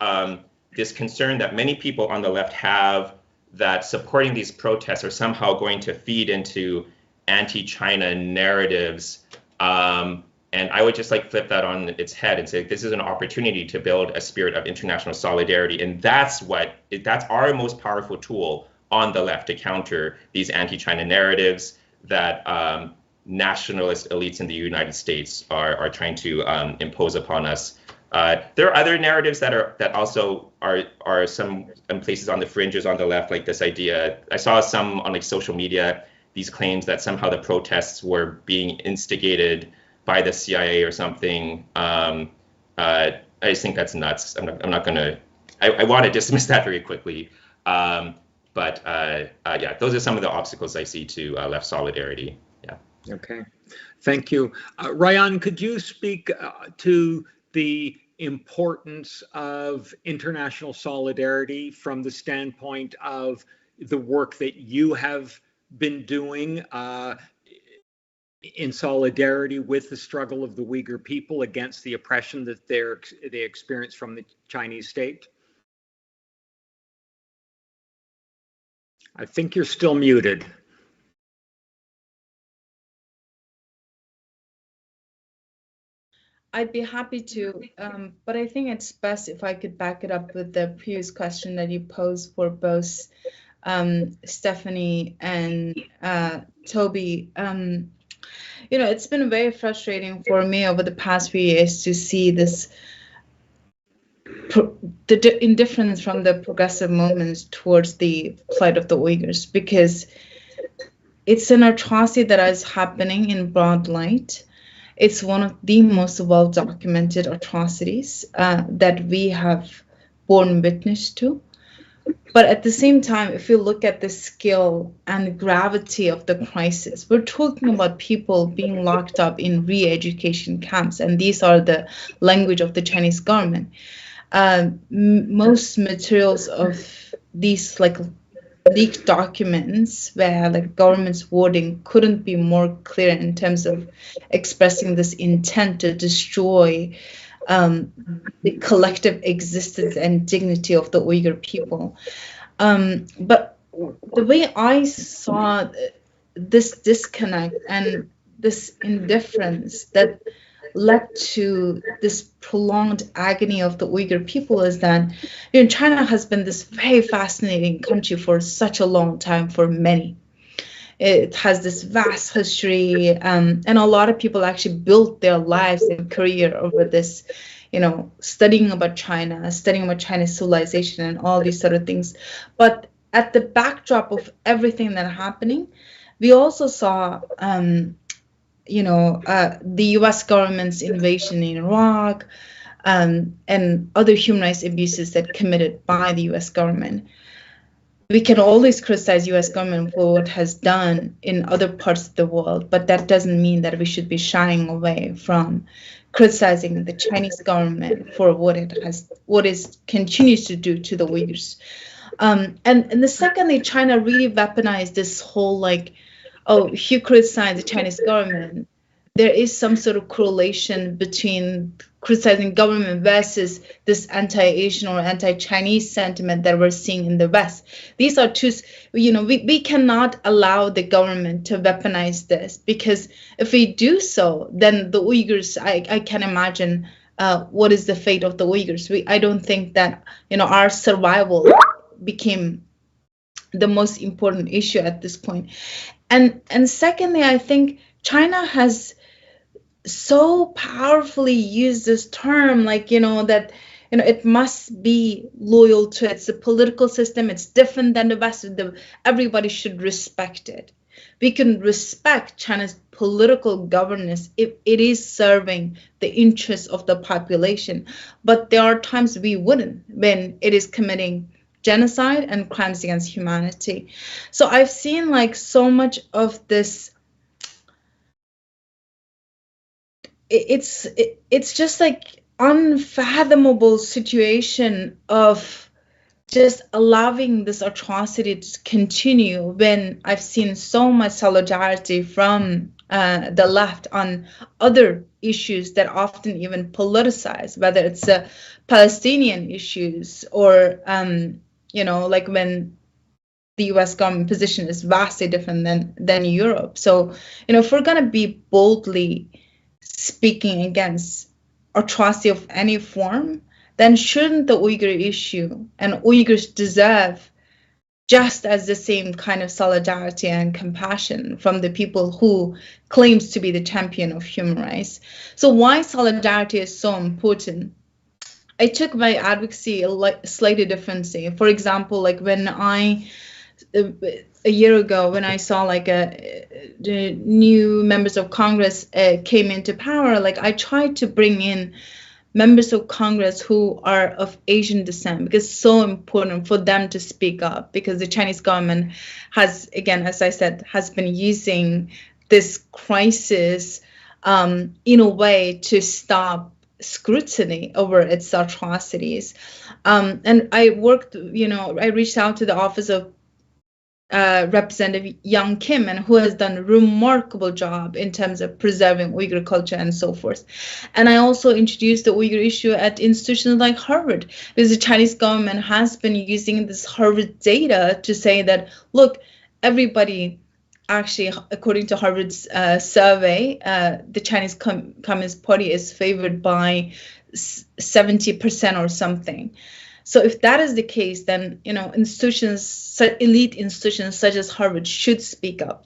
this concern that many people on the left have that supporting these protests are somehow going to feed into anti-China narratives. And I would just like flip that on its head and say this is an opportunity to build a spirit of international solidarity. And that's our most powerful tool on the left to counter these anti-China narratives that nationalist elites in the United States are trying to impose upon us. There are other narratives that also are some places on the fringes on the left, like this idea. I saw some on like social media, these claims that somehow the protests were being instigated by the CIA or something. I just think that's nuts. I'm not gonna. I want to dismiss that very quickly. But yeah, those are some of the obstacles I see to left solidarity. Yeah. Okay, thank you. Rayhan, could you speak to the importance of international solidarity from the standpoint of the work that you have been doing in solidarity with the struggle of the Uyghur people against the oppression that they experience from the Chinese state? I think you're still muted. I'd be happy to, but I think it's best if I could back it up with the previous question that you posed for both Stephanie and Toby. It's been very frustrating for me over the past few years to see the indifference from the progressive movements towards the plight of the Uyghurs, because it's an atrocity that is happening in broad light. It's one of the most well-documented atrocities that we have borne witness to. But at the same time, if you look at the scale and gravity of the crisis, we're talking about people being locked up in re-education camps, and these are the language of the Chinese government. Most materials of these leaked documents where government's wording couldn't be more clear in terms of expressing this intent to destroy the collective existence and dignity of the Uyghur people. But the way I saw this disconnect and this indifference that led to this prolonged agony of the Uyghur people is that China has been this very fascinating country for such a long time for many. It has this vast history, and a lot of people actually built their lives and career over this, studying about China, studying about Chinese civilization and all these sort of things. But at the backdrop of everything that's happening, we also saw the US government's invasion in Iraq, and other human rights abuses that committed by the US government. We can always criticize US government for what it has done in other parts of the world, but that doesn't mean that we should be shying away from criticizing the Chinese government for what it continues to do to the Uyghurs. And secondly, China really weaponized this whole oh, if you criticize the Chinese government, there is some sort of correlation between criticizing government versus this anti-Asian or anti-Chinese sentiment that we're seeing in the West. These are two, we cannot allow the government to weaponize this, because if we do so, then the Uyghurs, I can imagine what is the fate of the Uyghurs. I don't think that, our survival became the most important issue at this point. And secondly, I think China has so powerfully used this term, that it must be loyal to its political system. It's different than the West. Everybody should respect it. We can respect China's political governance if it is serving the interests of the population, but there are times we wouldn't, when it is committing genocide and crimes against humanity. So I've seen so much of this. It's just unfathomable situation of just allowing this atrocity to continue, when I've seen so much solidarity from the left on other issues that often even politicize, whether it's Palestinian issues or when the US government position is vastly different than Europe. So, if we're going to be boldly speaking against atrocity of any form, then shouldn't the Uyghur issue and Uyghurs deserve just as the same kind of solidarity and compassion from the people who claims to be the champion of human rights? So why solidarity is so important? I took my advocacy slightly differently. For example, when a year ago, when I saw the new members of Congress came into power, I tried to bring in members of Congress who are of Asian descent, because it's so important for them to speak up, because the Chinese government has, again, as I said, has been using this crisis in a way to stop scrutiny over its atrocities. And I reached out to the office of Representative Yang Kim, and who has done a remarkable job in terms of preserving Uyghur culture and so forth. And I also introduced the Uyghur issue at institutions like Harvard, because the Chinese government has been using this Harvard data to say that, look, everybody, actually, according to Harvard's survey, the Chinese Communist Party is favored by 70% or something. So if that is the case, then institutions, elite institutions such as Harvard, should speak up.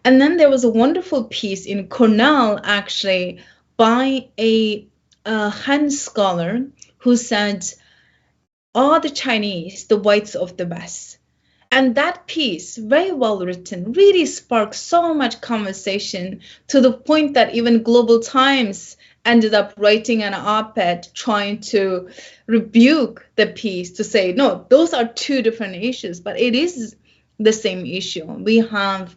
And then there was a wonderful piece in Cornell, actually, by a Han scholar who said, "Are the Chinese the whites of the West?" And that piece, very well written, really sparked so much conversation, to the point that even Global Times ended up writing an op-ed trying to rebuke the piece, to say, no, those are two different issues, but it is the same issue. We have,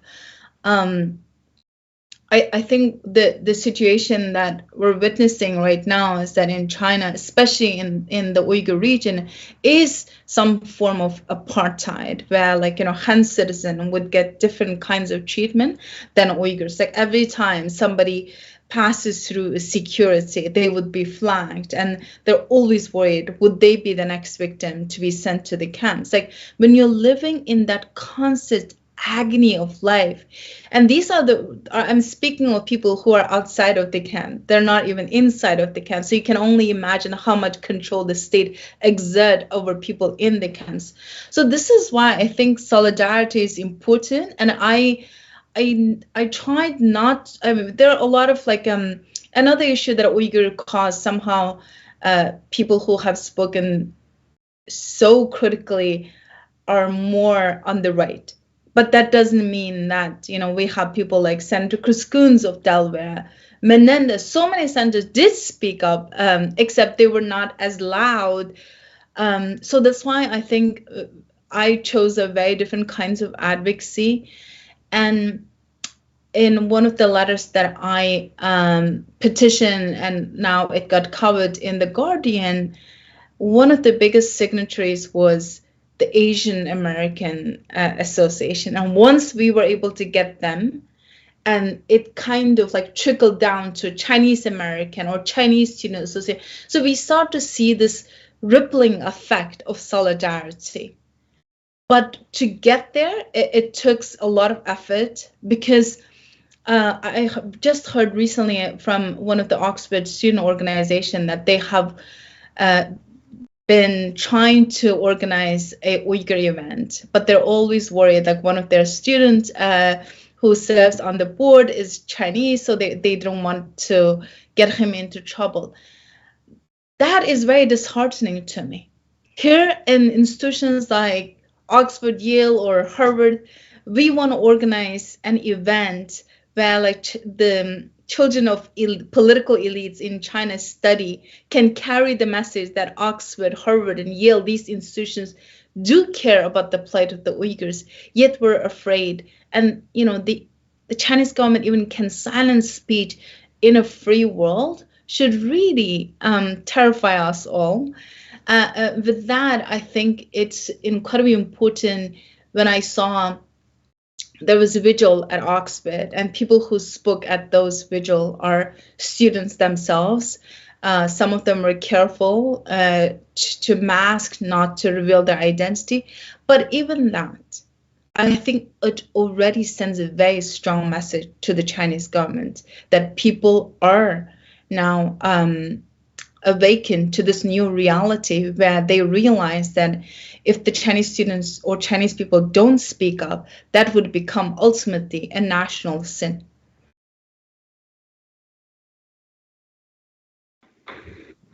I think the situation that we're witnessing right now is that in China, especially in the Uyghur region, is some form of apartheid, where Han citizen would get different kinds of treatment than Uyghurs. Every time somebody passes through security, they would be flagged, and they're always worried, would they be the next victim to be sent to the camps? When you're living in that constant agony of life, and these are I'm speaking of people who are outside of the camp, they're not even inside of the camp, so you can only imagine how much control the state exerts over people in the camps. So this is why I think solidarity is important, and I tried not. There are a lot of another issue that Uyghur cause, somehow people who have spoken so critically are more on the right, but that doesn't mean that we have people like Senator Chris Coons of Delaware, Menendez. So many senators did speak up, except they were not as loud. So that's why I think I chose a very different kinds of advocacy. And in one of the letters that I petitioned, and now it got covered in The Guardian, one of the biggest signatories was the Asian American Association. And once we were able to get them, and it kind of like trickled down to Chinese American or Chinese Student Association. So we start to see this rippling effect of solidarity. But to get there, it took a lot of effort, because I just heard recently from one of the Oxford student organization that they have been trying to organize a Uyghur event, but they're always worried, like one of their students who serves on the board is Chinese, so they don't want to get him into trouble. That is very disheartening to me. Here in institutions like Oxford, Yale, or Harvard, we want to organize an event where like the children of political elites in China study can carry the message that Oxford, Harvard, and Yale, these institutions do care about the plight of the Uyghurs, yet we're afraid. And the Chinese government even can silence speech in a free world should really terrify us all. With that, I think it's incredibly important when I saw there was a vigil at Oxford, and people who spoke at those vigil are students themselves. Some of them were careful to mask, not to reveal their identity. But even that, I think it already sends a very strong message to the Chinese government that people are now awakened to this new reality, where they realize that if the Chinese students or Chinese people don't speak up, that would become ultimately a national sin.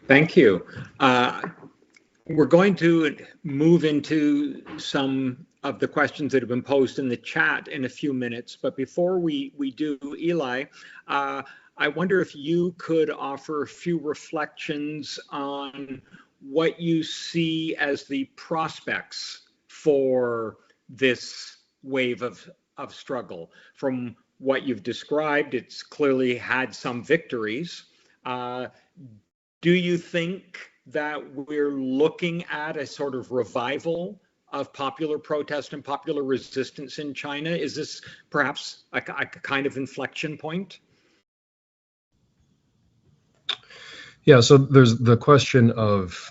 Thank you. We're going to move into some of the questions that have been posed in the chat in a few minutes. But before we do, Eli, I wonder if you could offer a few reflections on what you see as the prospects for this wave of struggle. From what you've described, it's clearly had some victories. Do you think that we're looking at a sort of revival of popular protest and popular resistance in China? Is this perhaps a kind of inflection point? Yeah, so there's the question of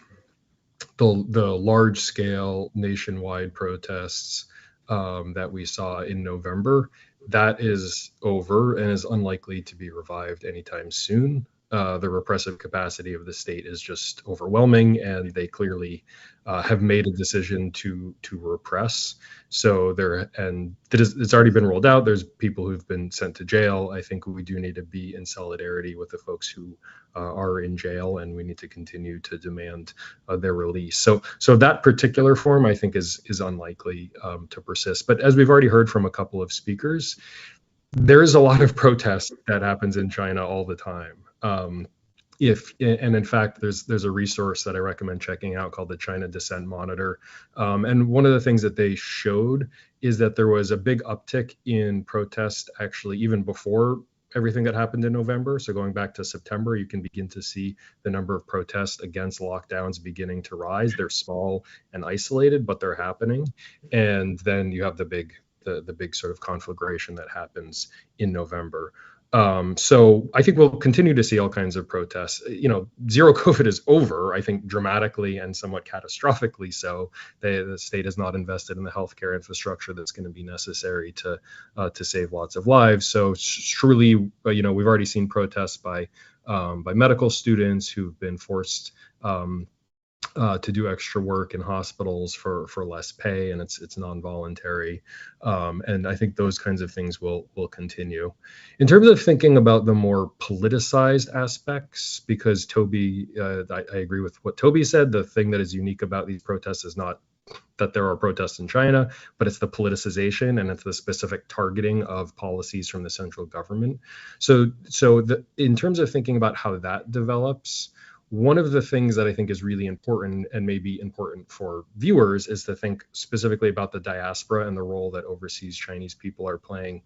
the large-scale nationwide protests that we saw in November. That is over and is unlikely to be revived anytime soon. The repressive capacity of the state is just overwhelming, and they clearly have made a decision to repress. So it's already been rolled out. There's people who've been sent to jail. I think we do need to be in solidarity with the folks who are in jail, and we need to continue to demand their release. So that particular form, I think, is unlikely to persist. But as we've already heard from a couple of speakers, there is a lot of protest that happens in China all the time. And in fact, there's a resource that I recommend checking out called the China Dissent Monitor. And one of the things that they showed is that there was a big uptick in protest actually even before everything that happened in November. So going back to September, you can begin to see the number of protests against lockdowns beginning to rise. They're small and isolated, but they're happening. And then you have the big sort of conflagration that happens in November. So I think we'll continue to see all kinds of protests. Zero COVID is over, I think, dramatically and somewhat catastrophically so. The state has not invested in the healthcare infrastructure that's going to be necessary to save lots of lives. So truly, we've already seen protests by medical students who've been forced to do extra work in hospitals for less pay, and it's non-voluntary, and I think those kinds of things will continue. In terms of thinking about the more politicized aspects, because Toby, I agree with what Toby said. The thing that is unique about these protests is not that there are protests in China, but it's the politicization and it's the specific targeting of policies from the central government. So in terms of thinking about how that develops, one of the things that I think is really important and maybe important for viewers is to think specifically about the diaspora and the role that overseas Chinese people are playing.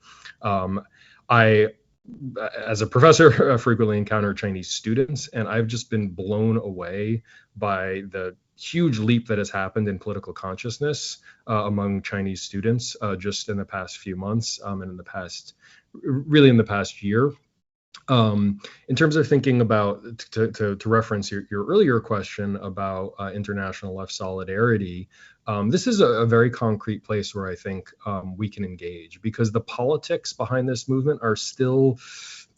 I, as a professor, frequently encounter Chinese students, and I've just been blown away by the huge leap that has happened in political consciousness among Chinese students just in the past few months and in the past year. In terms of thinking about, to reference your earlier question about international left solidarity, this is a very concrete place where I think we can engage, because the politics behind this movement are still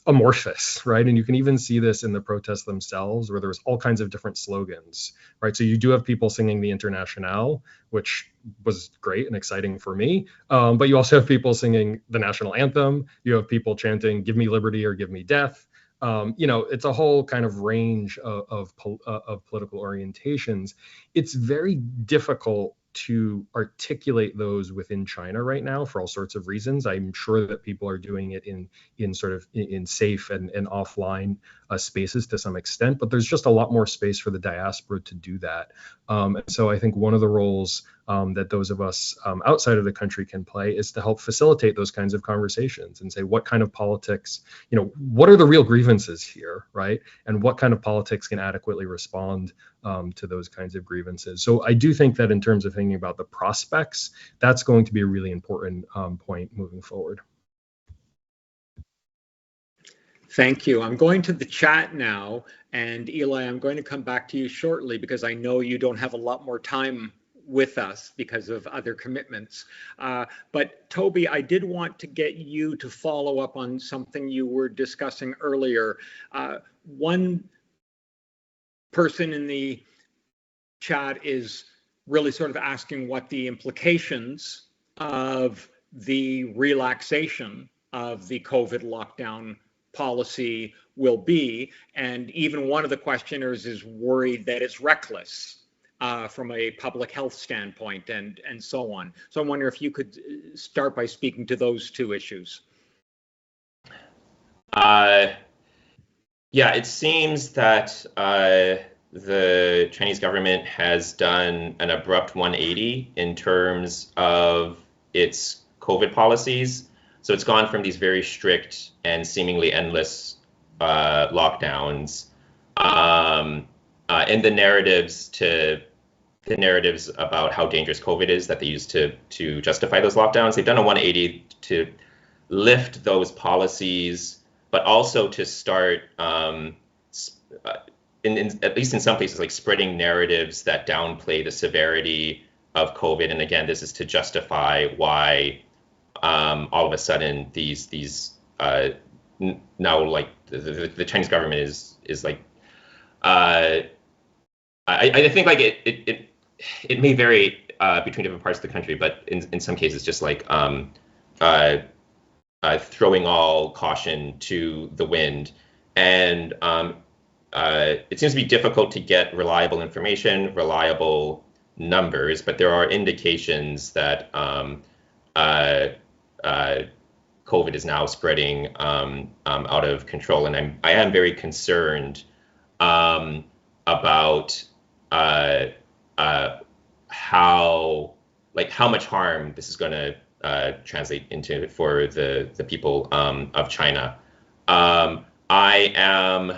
amorphous, right? And you can even see this in the protests themselves, where there's all kinds of different slogans, right? So you do have people singing the Internationale, which was great and exciting for me, but you also have people singing the national anthem. You have people chanting "Give me liberty" or "Give me death." It's a whole kind of range of political orientations. It's very difficult to articulate those within China right now for all sorts of reasons. I'm sure that people are doing it in sort of in safe and offline spaces to some extent, but there's just a lot more space for the diaspora to do that. And so I think one of the roles that those of us outside of the country can play is to help facilitate those kinds of conversations and say, what kind of politics, what are the real grievances here, right? And what kind of politics can adequately respond to those kinds of grievances. So I do think that in terms of thinking about the prospects, that's going to be a really important point moving forward. Thank you. I'm going to the chat now, and Eli, I'm going to come back to you shortly because I know you don't have a lot more time with us because of other commitments. But Toby, I did want to get you to follow up on something you were discussing earlier. One person in the chat is really sort of asking what the implications of the relaxation of the COVID lockdown policy will be. And even one of the questioners is worried that it's reckless from a public health standpoint and so on. So I wonder if you could start by speaking to those two issues. Yeah, it seems that the Chinese government has done an abrupt 180 in terms of its COVID policies. So it's gone from these very strict and seemingly endless lockdowns and the narratives about how dangerous COVID is that they use to justify those lockdowns. They've done a 180 to lift those policies, but also to start, at least in some places, like spreading narratives that downplay the severity of COVID. And again, this is to justify why all of a sudden these now like the Chinese government is like I think like it may vary between different parts of the country, but in some cases just like throwing all caution to the wind. And it seems to be difficult to get reliable information, reliable numbers, but there are indications that COVID is now spreading out of control, and I am very concerned about how much harm this is going to translate into for the people of China. I am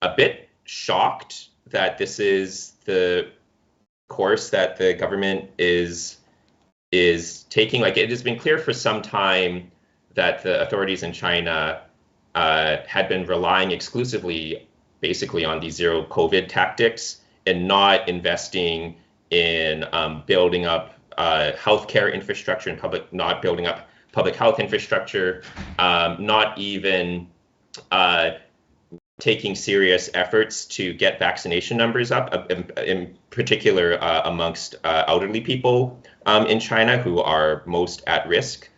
a bit shocked that this is the course that the government is taking. Like, it has been clear for some time that the authorities in China had been relying exclusively basically on these zero COVID tactics and not investing in building up healthcare infrastructure and not building up public health infrastructure, not even taking serious efforts to get vaccination numbers up, in particular amongst elderly people in China who are most at risk.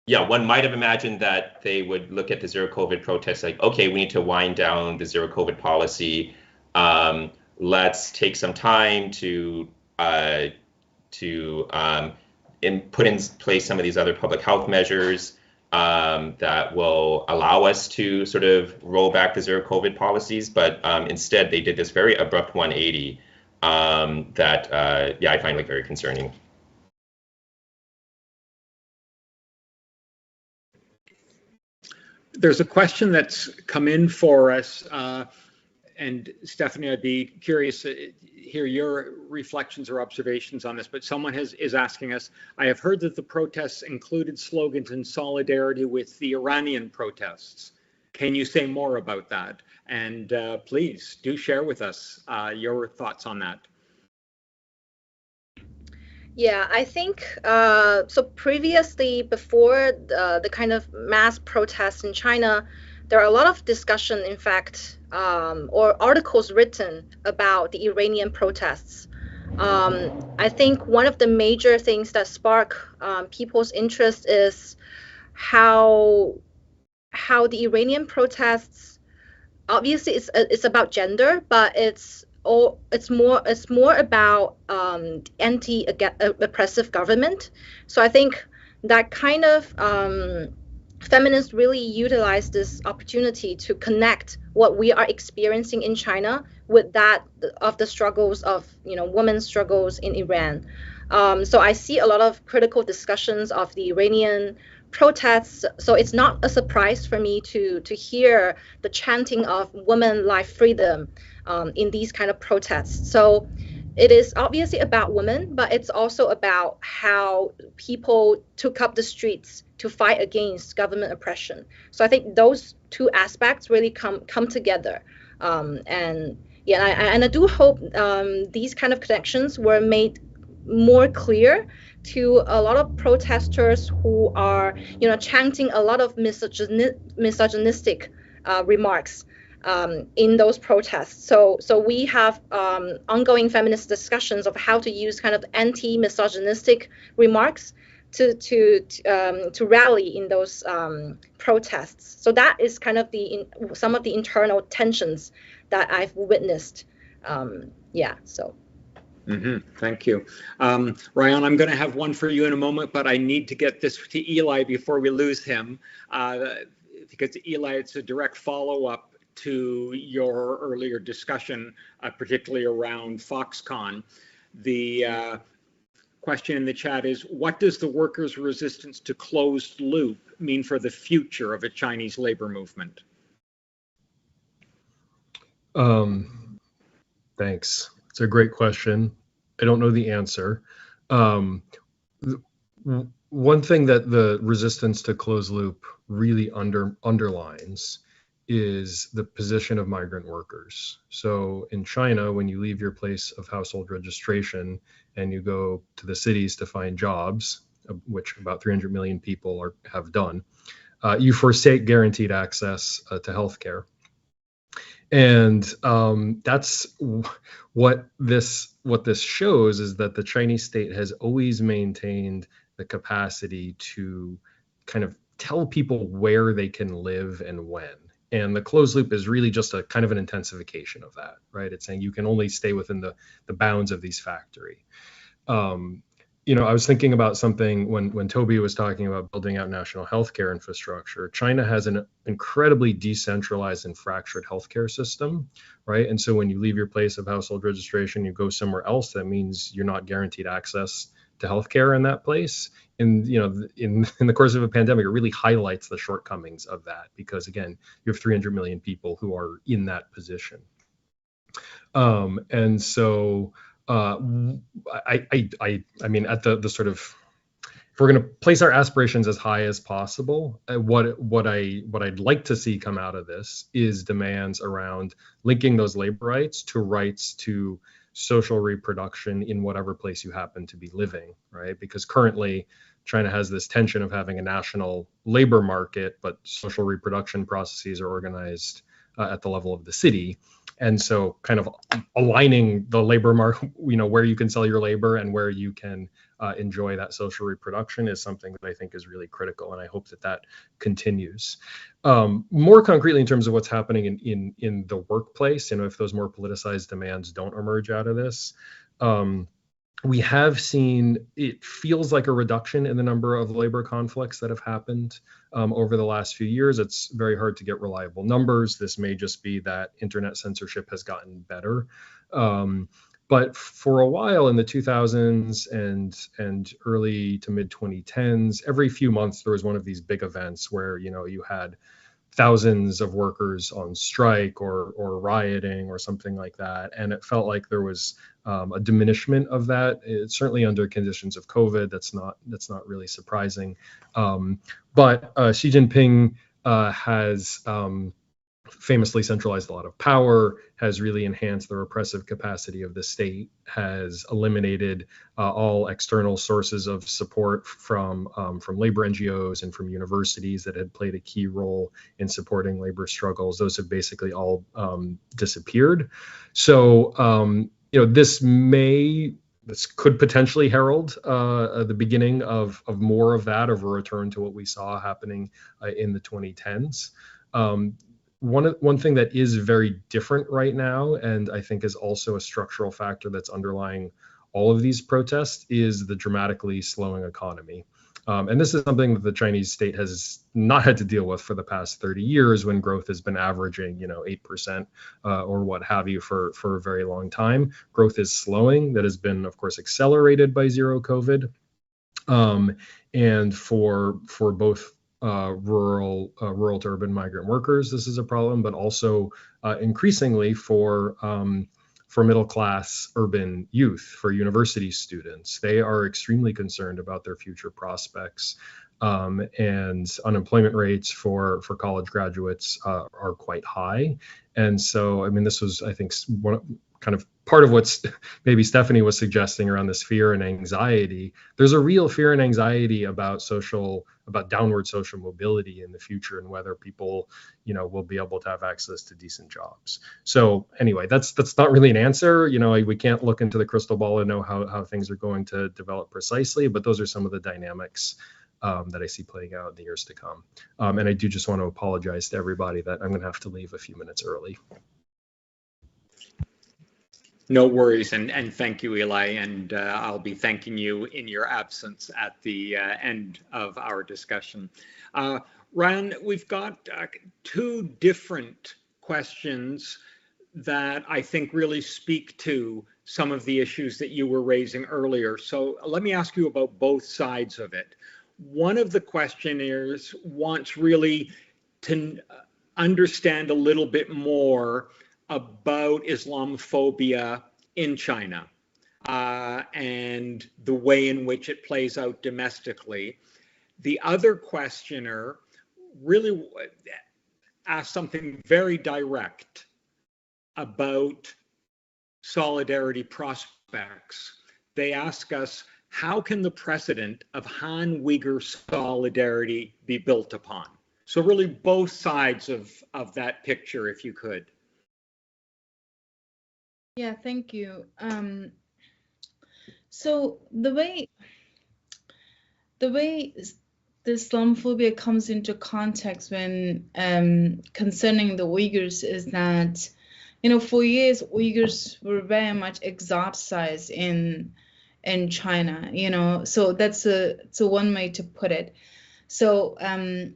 Yeah, one might have imagined that they would look at the zero COVID protests like, okay, we need to wind down the zero COVID policy. Let's take some time to put in place some of these other public health measures that will allow us to sort of roll back the zero COVID policies. But instead, they did this very abrupt 180 that, I find like very concerning. There's a question that's come in for us, and Stephanie, I'd be curious to hear your reflections or observations on this, but someone is asking us, I have heard that the protests included slogans in solidarity with the Iranian protests. Can you say more about that? And please do share with us your thoughts on that. Yeah, I think so. Previously, before the kind of mass protests in China, there are a lot of discussion, in fact, or articles written about the Iranian protests. I think one of the major things that spark people's interest is how the Iranian protests, obviously it's about gender, but it's more about anti-oppressive government. So I think that kind of feminists really utilize this opportunity to connect what we are experiencing in China with that of the struggles of women's struggles in Iran. So I see a lot of critical discussions of the Iranian protests. So it's not a surprise for me to hear the chanting of women, life, freedom in these kind of protests. So it is obviously about women, but it's also about how people took up the streets to fight against government oppression. So I think those two aspects really come together. And I do hope these kind of connections were made more clear to a lot of protesters who are, chanting a lot of misogynistic remarks in those protests. So we have ongoing feminist discussions of how to use kind of anti-misogynistic remarks to rally in those protests. So that is kind of some of the internal tensions that I've witnessed. Thank you. Rayhan, I'm going to have one for you in a moment, but I need to get this to Eli before we lose him, because Eli, it's a direct follow-up to your earlier discussion, particularly around Foxconn. The question in the chat is, what does the workers' resistance to closed loop mean for the future of a Chinese labor movement? Thanks. It's a great question. I don't know the answer. One thing that the resistance to closed loop really underlines is the position of migrant workers. So in China, when you leave your place of household registration and you go to the cities to find jobs, which about 300 million people have done, you forsake guaranteed access to healthcare. And that's what this shows, is that the Chinese state has always maintained the capacity to kind of tell people where they can live and when. And the closed loop is really just a kind of an intensification of that, right? It's saying you can only stay within the bounds of these factory. I was thinking about something when Toby was talking about building out national healthcare infrastructure. China has an incredibly decentralized and fractured healthcare system, right? And so when you leave your place of household registration, you go somewhere else, that means you're not guaranteed access to healthcare in that place. And in the course of a pandemic, it really highlights the shortcomings of that, because again, you have 300 million people who are in that position. And so I mean, at the sort of, if we're going to place our aspirations as high as possible, what I'd like to see come out of this is demands around linking those labor rights to rights to social reproduction in whatever place you happen to be living, right? Because currently China has this tension of having a national labor market, but social reproduction processes are organized at the level of the city. And so kind of aligning the labor market, where you can sell your labor and where you can enjoy that social reproduction is something that I think is really critical. And I hope that continues. More concretely, in terms of what's happening in the workplace, if those more politicized demands don't emerge out of this, we have seen, it feels like a reduction in the number of labor conflicts that have happened over the last few years. It's very hard to get reliable numbers. This may just be that internet censorship has gotten better. But for a while in the 2000s and early to mid 2010s, every few months there was one of these big events where, you had thousands of workers on strike or rioting or something like that. And it felt like there was a diminishment of that. It's certainly under conditions of COVID. That's not really surprising. But Xi Jinping has famously centralized a lot of power, has really enhanced the repressive capacity of the state, has eliminated all external sources of support from labor NGOs and from universities that had played a key role in supporting labor struggles. Those have basically all disappeared. So this could potentially herald the beginning of more of that, of a return to what we saw happening in the 2010s. One thing that is very different right now, and I think is also a structural factor that's underlying all of these protests, is the dramatically slowing economy. And this is something that the Chinese state has not had to deal with for the past 30 years, when growth has been averaging, 8% or what have you for a very long time. Growth is slowing. That has been, of course, accelerated by zero COVID. And for both rural to urban migrant workers, this is a problem, but also increasingly for middle class urban youth, for university students. They are extremely concerned about their future prospects, and unemployment rates for college graduates are quite high. And so, I mean, this was, I think, kind of part of what maybe Stephanie was suggesting around this fear and anxiety. There's a real fear and anxiety about downward social mobility in the future, and whether people, will be able to have access to decent jobs. So anyway, that's not really an answer. We can't look into the crystal ball and know how things are going to develop precisely, but those are some of the dynamics that I see playing out in the years to come. And I do just want to apologize to everybody that I'm going to have to leave a few minutes early. No worries, and thank you, Eli, and I'll be thanking you in your absence at the end of our discussion. Ryan, we've got two different questions that I think really speak to some of the issues that you were raising earlier. So let me ask you about both sides of it. One of the questioners wants really to understand a little bit more about Islamophobia in China and the way in which it plays out domestically. The other questioner really asked something very direct about solidarity prospects. They ask us, how can the precedent of Han-Uyghur solidarity be built upon? So really both sides of that picture, if you could. Yeah, thank you. So the way the Islamophobia comes into context when concerning the Uyghurs is that, for years Uyghurs were very much exoticized in China. So that's one way to put it. So and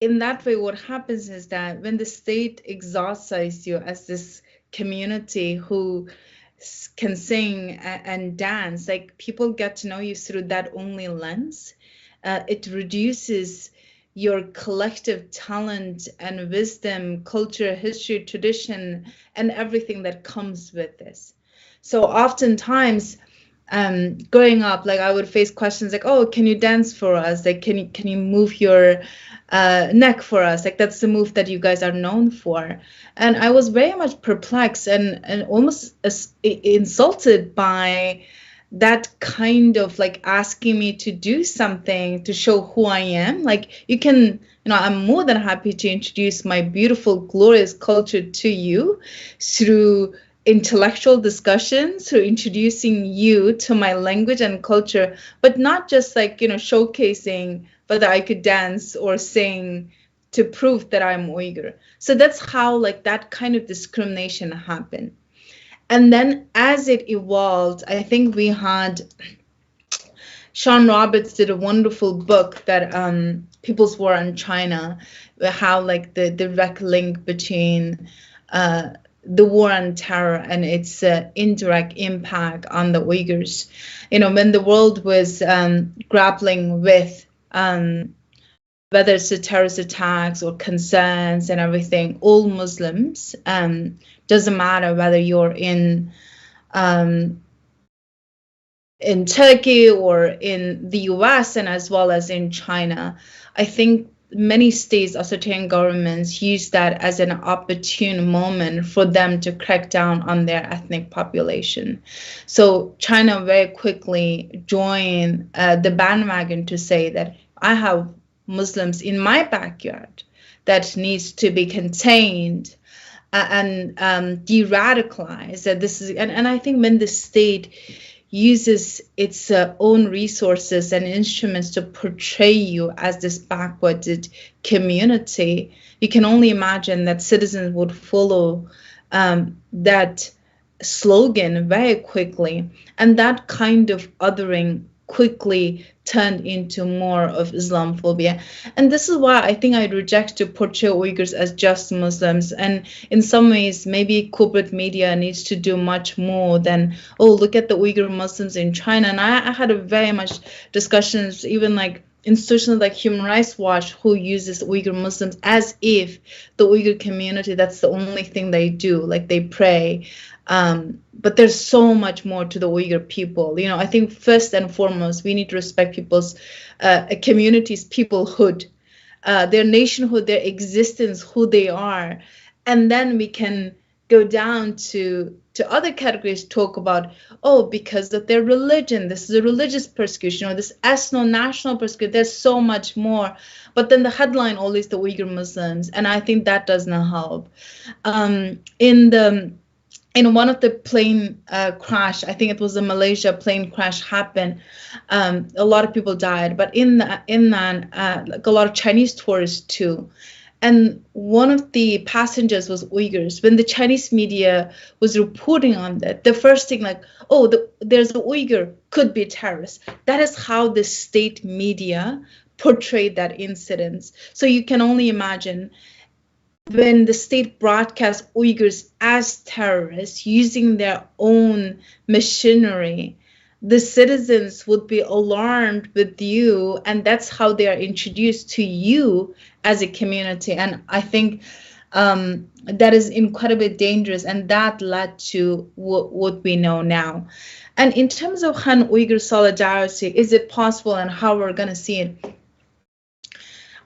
in that way, what happens is that when the state exoticizes you as this community who can sing and dance, like people get to know you through that only lens, it reduces your collective talent and wisdom, culture, history, tradition, and everything that comes with this. So oftentimes, growing up, like I would face questions like, "Oh, can you dance for us? Like, can you move your neck for us? Like, that's the move that you guys are known for." And I was very much perplexed and almost insulted by that kind of like asking me to do something to show who I am. Like, you can, I'm more than happy to introduce my beautiful, glorious culture to you through intellectual discussions, through introducing you to my language and culture, but not just like, showcasing whether I could dance or sing to prove that I'm Uyghur. So that's how like that kind of discrimination happened. And then as it evolved, I think we had Sean Roberts did a wonderful book that People's War on China, how like the direct link between the war on terror and its indirect impact on the Uyghurs. When the world was grappling with whether it's the terrorist attacks or concerns and everything, all Muslims, doesn't matter whether you're in Turkey or in the US and as well as in China. I think many states or certain governments use that as an opportune moment for them to crack down on their ethnic population. So China very quickly joined the bandwagon to say that I have Muslims in my backyard that needs to be contained and de-radicalized. That this is, and I think when the state uses its own resources and instruments to portray you as this backwarded community, you can only imagine that citizens would follow that slogan very quickly. And that kind of othering quickly turned into more of Islamophobia. And this is why I think I reject to portray Uyghurs as just Muslims. And in some ways, maybe corporate media needs to do much more than, oh, look at the Uyghur Muslims in China. And I had a very much discussions, even like institutions like Human Rights Watch, who uses Uyghur Muslims as if the Uyghur community, that's the only thing they do, like they pray. But there's so much more to the Uyghur people. You know, I think first and foremost, we need to respect people's communities, peoplehood, their nationhood, their existence, who they are. And then we can go down to other categories, talk about, oh, because of their religion, this is a religious persecution, or this ethno-national persecution, there's so much more. But then the headline always the Uyghur Muslims, and I think that does not help. In one of the plane crash, I think it was a Malaysia plane crash happened. A lot of people died, but in that, like a lot of Chinese tourists too. And one of the passengers was Uyghurs. When the Chinese media was reporting on that, the first thing like, oh, there's a Uyghur, could be terrorist. That is how the state media portrayed that incident. So you can only imagine when the state broadcasts Uyghurs as terrorists using their own machinery, the citizens would be alarmed with you, and that's how they are introduced to you as a community. And I think that is incredibly dangerous, and that led to what we know now. And in terms of Han-Uyghur solidarity, is it possible and how we're going to see it?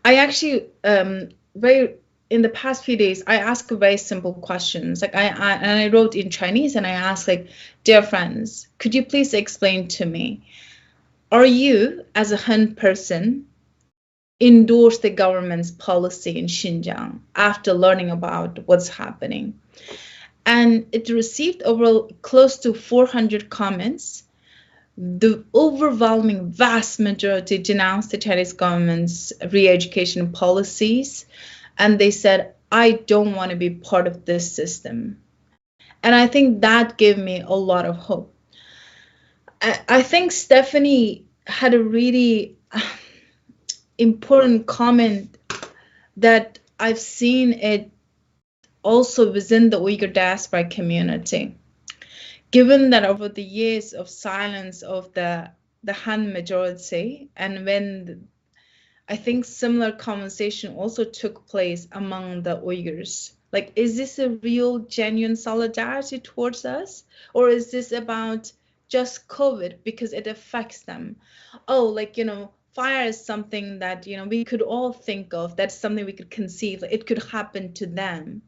I actually in the past few days, I ask very simple questions. Like I wrote in Chinese and I asked, like, dear friends, could you please explain to me, are you as a Han person endorse the government's policy in Xinjiang after learning about what's happening? And it received over close to 400 comments. The overwhelming vast majority denounced the Chinese government's re-education policies. And they said, I don't want to be part of this system. And I think that gave me a lot of hope. I think Stephanie had a really important comment that I've seen it also within the Uyghur diaspora community. Given that over the years of silence of the Han majority, and when I think similar conversation also took place among the Uyghurs. Like, is this a real, genuine solidarity towards us? Or is this about just COVID because it affects them? Oh, like, you know, fire is something that, you know, we could all think of. That's something we could conceive. Like, it could happen to them.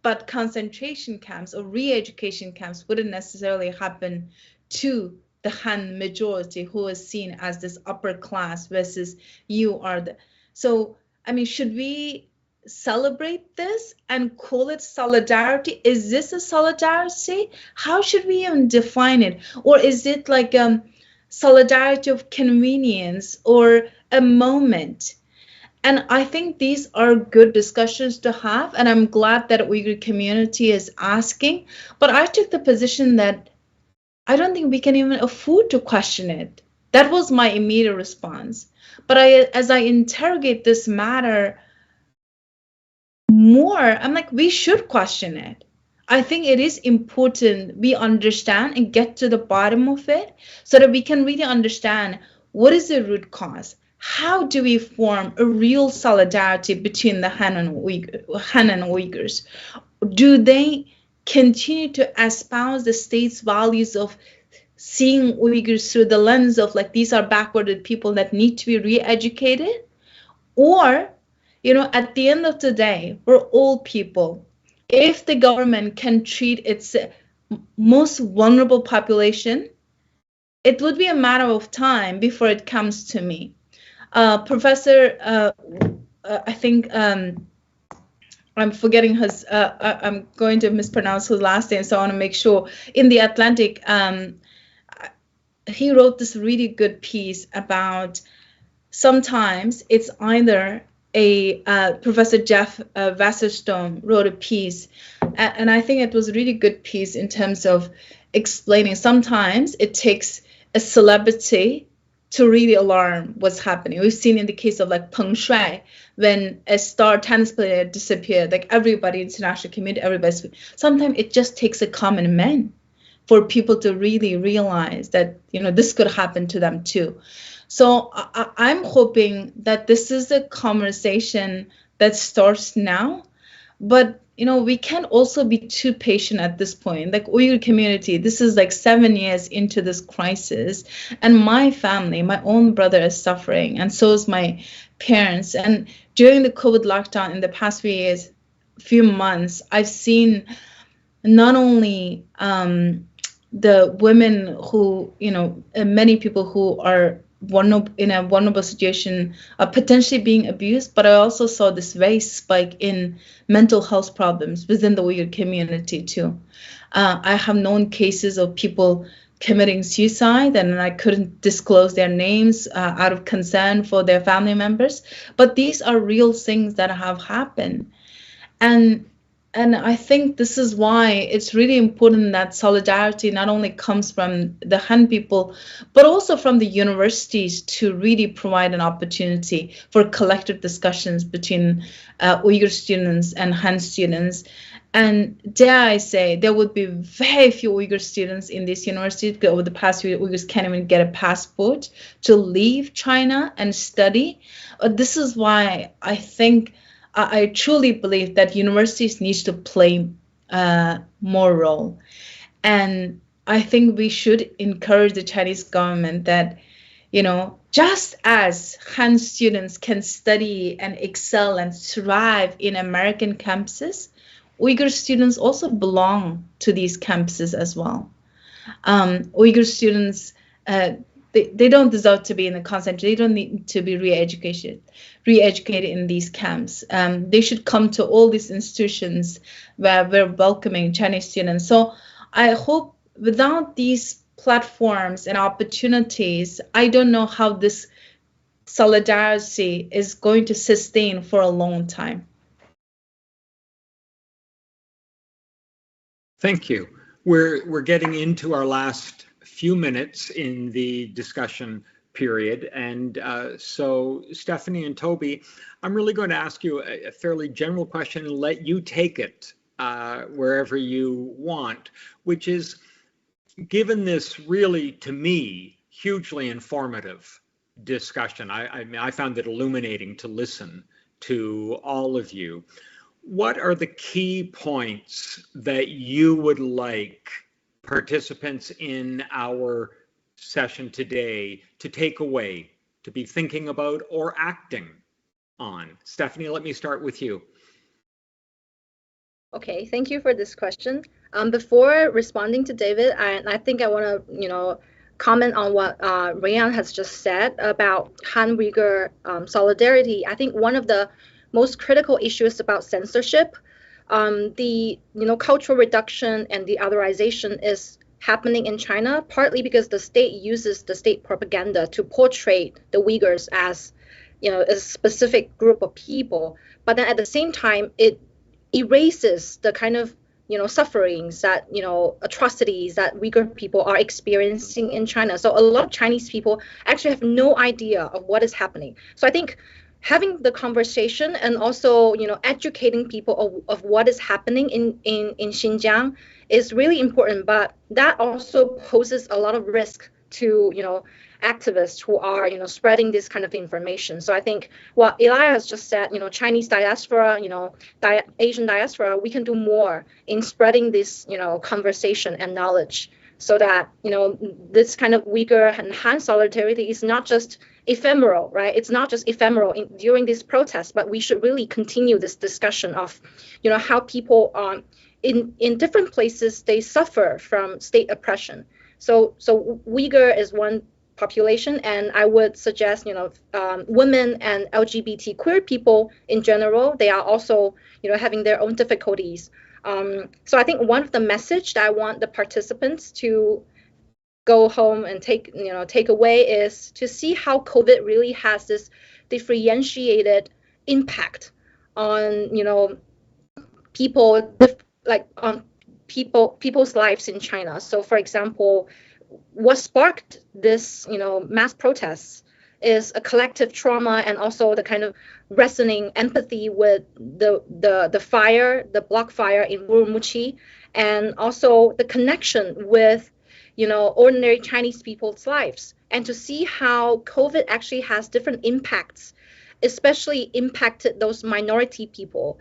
But concentration camps or re-education camps wouldn't necessarily happen to the Han majority, who is seen as this upper class versus you are the. So, I mean, should we celebrate this and call it solidarity? Is this a solidarity? How should we even define it? Or is it like solidarity of convenience or a moment? And I think these are good discussions to have, and I'm glad that Uyghur community is asking. But I took the position that I don't think we can even afford to question it. That was my immediate response. But as I interrogate this matter more, I'm like, we should question it. I think it is important we understand and get to the bottom of it so that we can really understand what is the root cause. how do we form a real solidarity between the Han and Uyghurs? Do they continue to espouse the state's values of seeing Uyghurs through the lens of like these are backwarded people that need to be re-educated? Or, at the end of the day, we're all people. If the government can treat its most vulnerable population, it would be a matter of time before it comes to me. Professor, I think I'm forgetting his, I'm going to mispronounce his last name, so I want to make sure. In The Atlantic, he wrote this really good piece about sometimes it's either Professor Jeff Wasserstone wrote a piece, and I think it was a really good piece in terms of explaining sometimes it takes a celebrity to really alarm what's happening. We've seen in the case of like Peng Shuai, when a star tennis player disappeared, like everybody, international community, everybody's. Sometimes it just takes a common man for people to really realize that, this could happen to them too. So I'm hoping that this is a conversation that starts now, but we can't also be too patient at this point. Like Uyghur community, this is like 7 years into this crisis, and my family, my own brother is suffering, and so is my parents. And during the COVID lockdown in the past few months, I've seen not only the women who, many people who are in a vulnerable situation are potentially being abused, but I also saw this very spike in mental health problems within the Uyghur community too. I have known cases of people committing suicide, and I couldn't disclose their names out of concern for their family members, but these are real things that have happened. And I think this is why it's really important that solidarity not only comes from the Han people, but also from the universities to really provide an opportunity for collective discussions between Uyghur students and Han students. And dare I say, there would be very few Uyghur students in this university. Over the past few years, Uyghurs can't even get a passport to leave China and study. This is why I truly believe that universities need to play more role. And I think we should encourage the Chinese government that, just as Han students can study and excel and thrive in American campuses, Uyghur students also belong to these campuses as well. Uyghur students, they don't deserve to be in the concentration. They don't need to be re-educated in these camps. They should come to all these institutions where we're welcoming Chinese students. So I hope without these platforms and opportunities, I don't know how this solidarity is going to sustain for a long time. Thank you. We're getting into our last few minutes in the discussion period. And so Stephanie and Toby, I'm really going to ask you a fairly general question and let you take it wherever you want, which is, given this really, to me, hugely informative discussion, I found it illuminating to listen to all of you. What are the key points that you would like participants in our session today to take away, to be thinking about or acting on? Stephanie, let me start with you. Okay, thank you for this question. Before responding to David, I think I want to, comment on what Rayhan has just said about Han-Uyghur solidarity. I think one of the most critical issues about censorship, the cultural reduction and the otherization is happening in China, partly because the state uses the state propaganda to portray the Uyghurs as, a specific group of people. But then at the same time, it erases the kind of sufferings that atrocities that Uyghur people are experiencing in China. So a lot of Chinese people actually have no idea of what is happening. So I think having the conversation and also educating people of what is happening in Xinjiang is really important, but that also poses a lot of risk to, activists who are, spreading this kind of information. So I think what Eli has just said, Chinese diaspora, Asian diaspora, we can do more in spreading this, conversation and knowledge, so that, this kind of Uyghur and Han solidarity is not just ephemeral, right? It's not just ephemeral during these protests, but we should really continue this discussion of, how people in different places, they suffer from state oppression. So Uyghur is one population, and I would suggest, women and LGBT queer people in general, they are also, having their own difficulties. So I think one of the message that I want the participants to go home and take away is to see how COVID really has this differentiated impact on, people, like on people's lives in China. So for example, what sparked this, mass protests is a collective trauma, and also the kind of resonating empathy with the fire, the block fire in Urumqi, and also the connection with, ordinary Chinese people's lives, and to see how COVID actually has different impacts, especially impacted those minority people,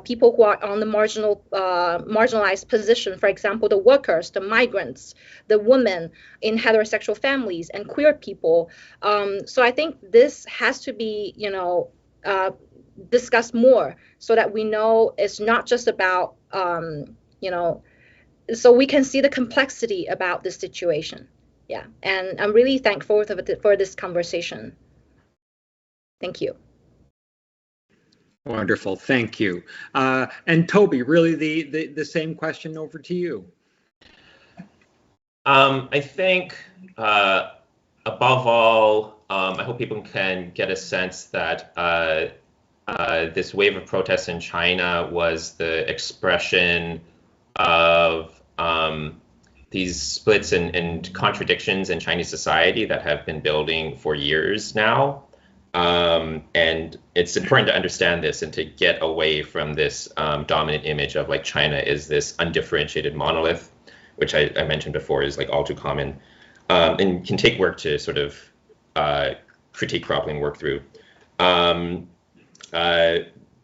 people who are on the marginalized position. For example, the workers, the migrants, the women in heterosexual families, and queer people. So I think this has to be, discussed more, so that we know it's not just about, so we can see the complexity about this situation. Yeah, and I'm really thankful for this conversation. Thank you. Wonderful, thank you. And Toby, really the same question over to you. I think above all, I hope people can get a sense that this wave of protests in China was the expression of these splits and contradictions in Chinese society that have been building for years now. And it's important to understand this and to get away from this dominant image of like China is this undifferentiated monolith, which I mentioned before is like all too common, and can take work to sort of critique properly and work through.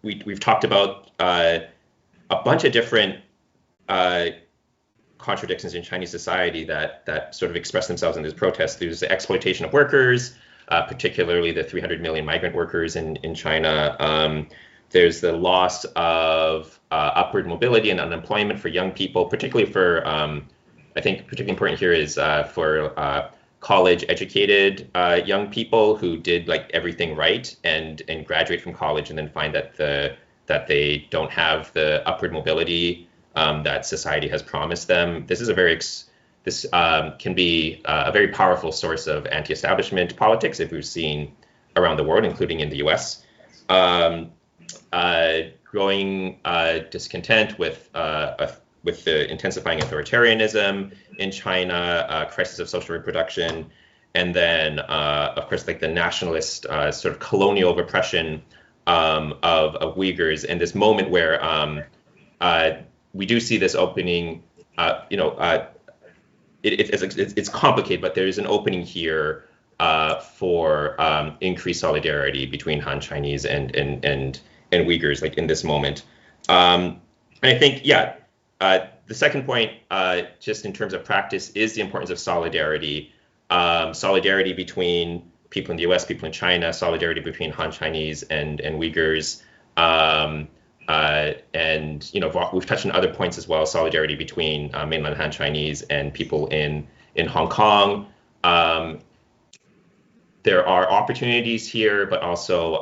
We've talked about a bunch of different contradictions in Chinese society that sort of express themselves in this protest. There's the exploitation of workers, particularly the 300 million migrant workers in China. There's the loss of upward mobility and unemployment for young people, particularly for, I think particularly important here is for college educated young people who did like everything right and graduate from college and then find that they don't have the upward mobility that society has promised them. This is this can be a very powerful source of anti-establishment politics, if we've seen around the world, including in the US. Growing discontent with the intensifying authoritarianism in China, crisis of social reproduction, and then, of course, like the nationalist sort of colonial repression of Uyghurs, and this moment where we do see this opening, it's complicated, but there is an opening here for increased solidarity between Han Chinese and Uyghurs, like in this moment. And I think, yeah, the second point, just in terms of practice, is the importance of solidarity. Solidarity between people in the US, people in China, solidarity between Han Chinese and Uyghurs. And we've touched on other points as well, solidarity between mainland Han Chinese and people in Hong Kong. There are opportunities here, but also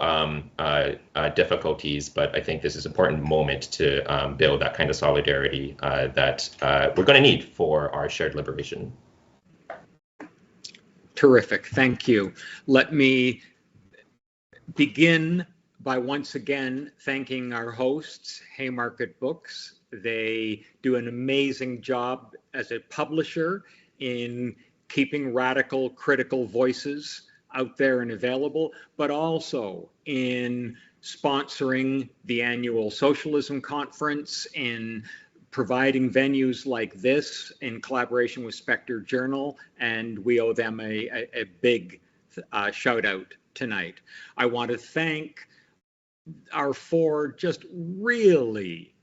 difficulties. But I think this is an important moment to build that kind of solidarity that we're going to need for our shared liberation. Terrific, thank you. Let me begin by once again thanking our hosts, Haymarket Books. They do an amazing job as a publisher in keeping radical, critical voices out there and available, but also in sponsoring the annual Socialism Conference, in providing venues like this in collaboration with Spectre Journal, and we owe them a big shout out tonight. I want to thank our four just really,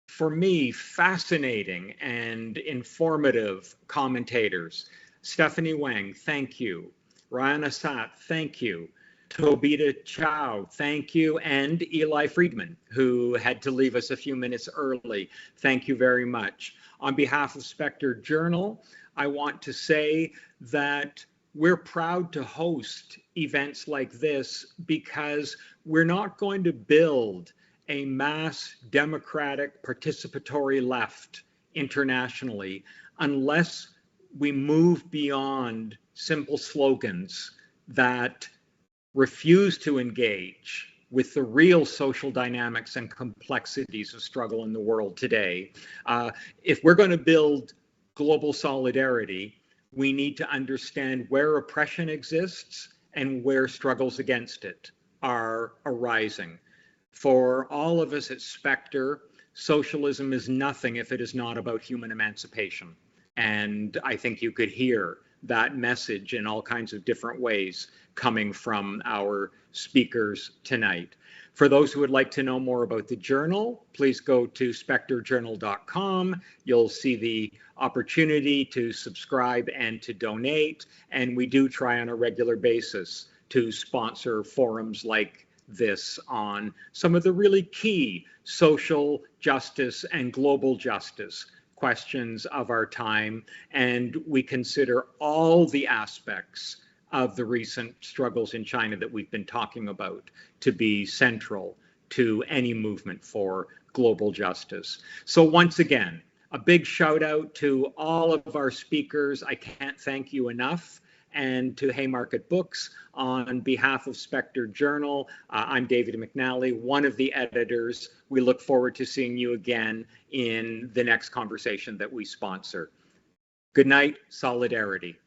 for me, fascinating and informative commentators. Stephanie Wang, thank you. Rayhan Asat, thank you. Tobita Chow, thank you. And Eli Friedman, who had to leave us a few minutes early. Thank you very much. On behalf of Spectre Journal, I want to say that we're proud to host events like this because we're not going to build a mass democratic participatory left internationally unless we move beyond simple slogans that refuse to engage with the real social dynamics and complexities of struggle in the world today. If we're going to build global solidarity, we need to understand where oppression exists and where struggles against it are arising. For all of us at Spectre, socialism is nothing if it is not about human emancipation. And I think you could hear that message in all kinds of different ways coming from our speakers tonight. For those who would like to know more about the journal, please go to spectrejournal.com. You'll see the opportunity to subscribe and to donate. And we do try on a regular basis to sponsor forums like this on some of the really key social justice and global justice questions of our time. And we consider all the aspects of the recent struggles in China that we've been talking about to be central to any movement for global justice. So once again, a big shout out to all of our speakers. I can't thank you enough. And to Haymarket Books, on behalf of Spectre Journal, I'm David McNally, one of the editors. We look forward to seeing you again in the next conversation that we sponsor. Good night, solidarity.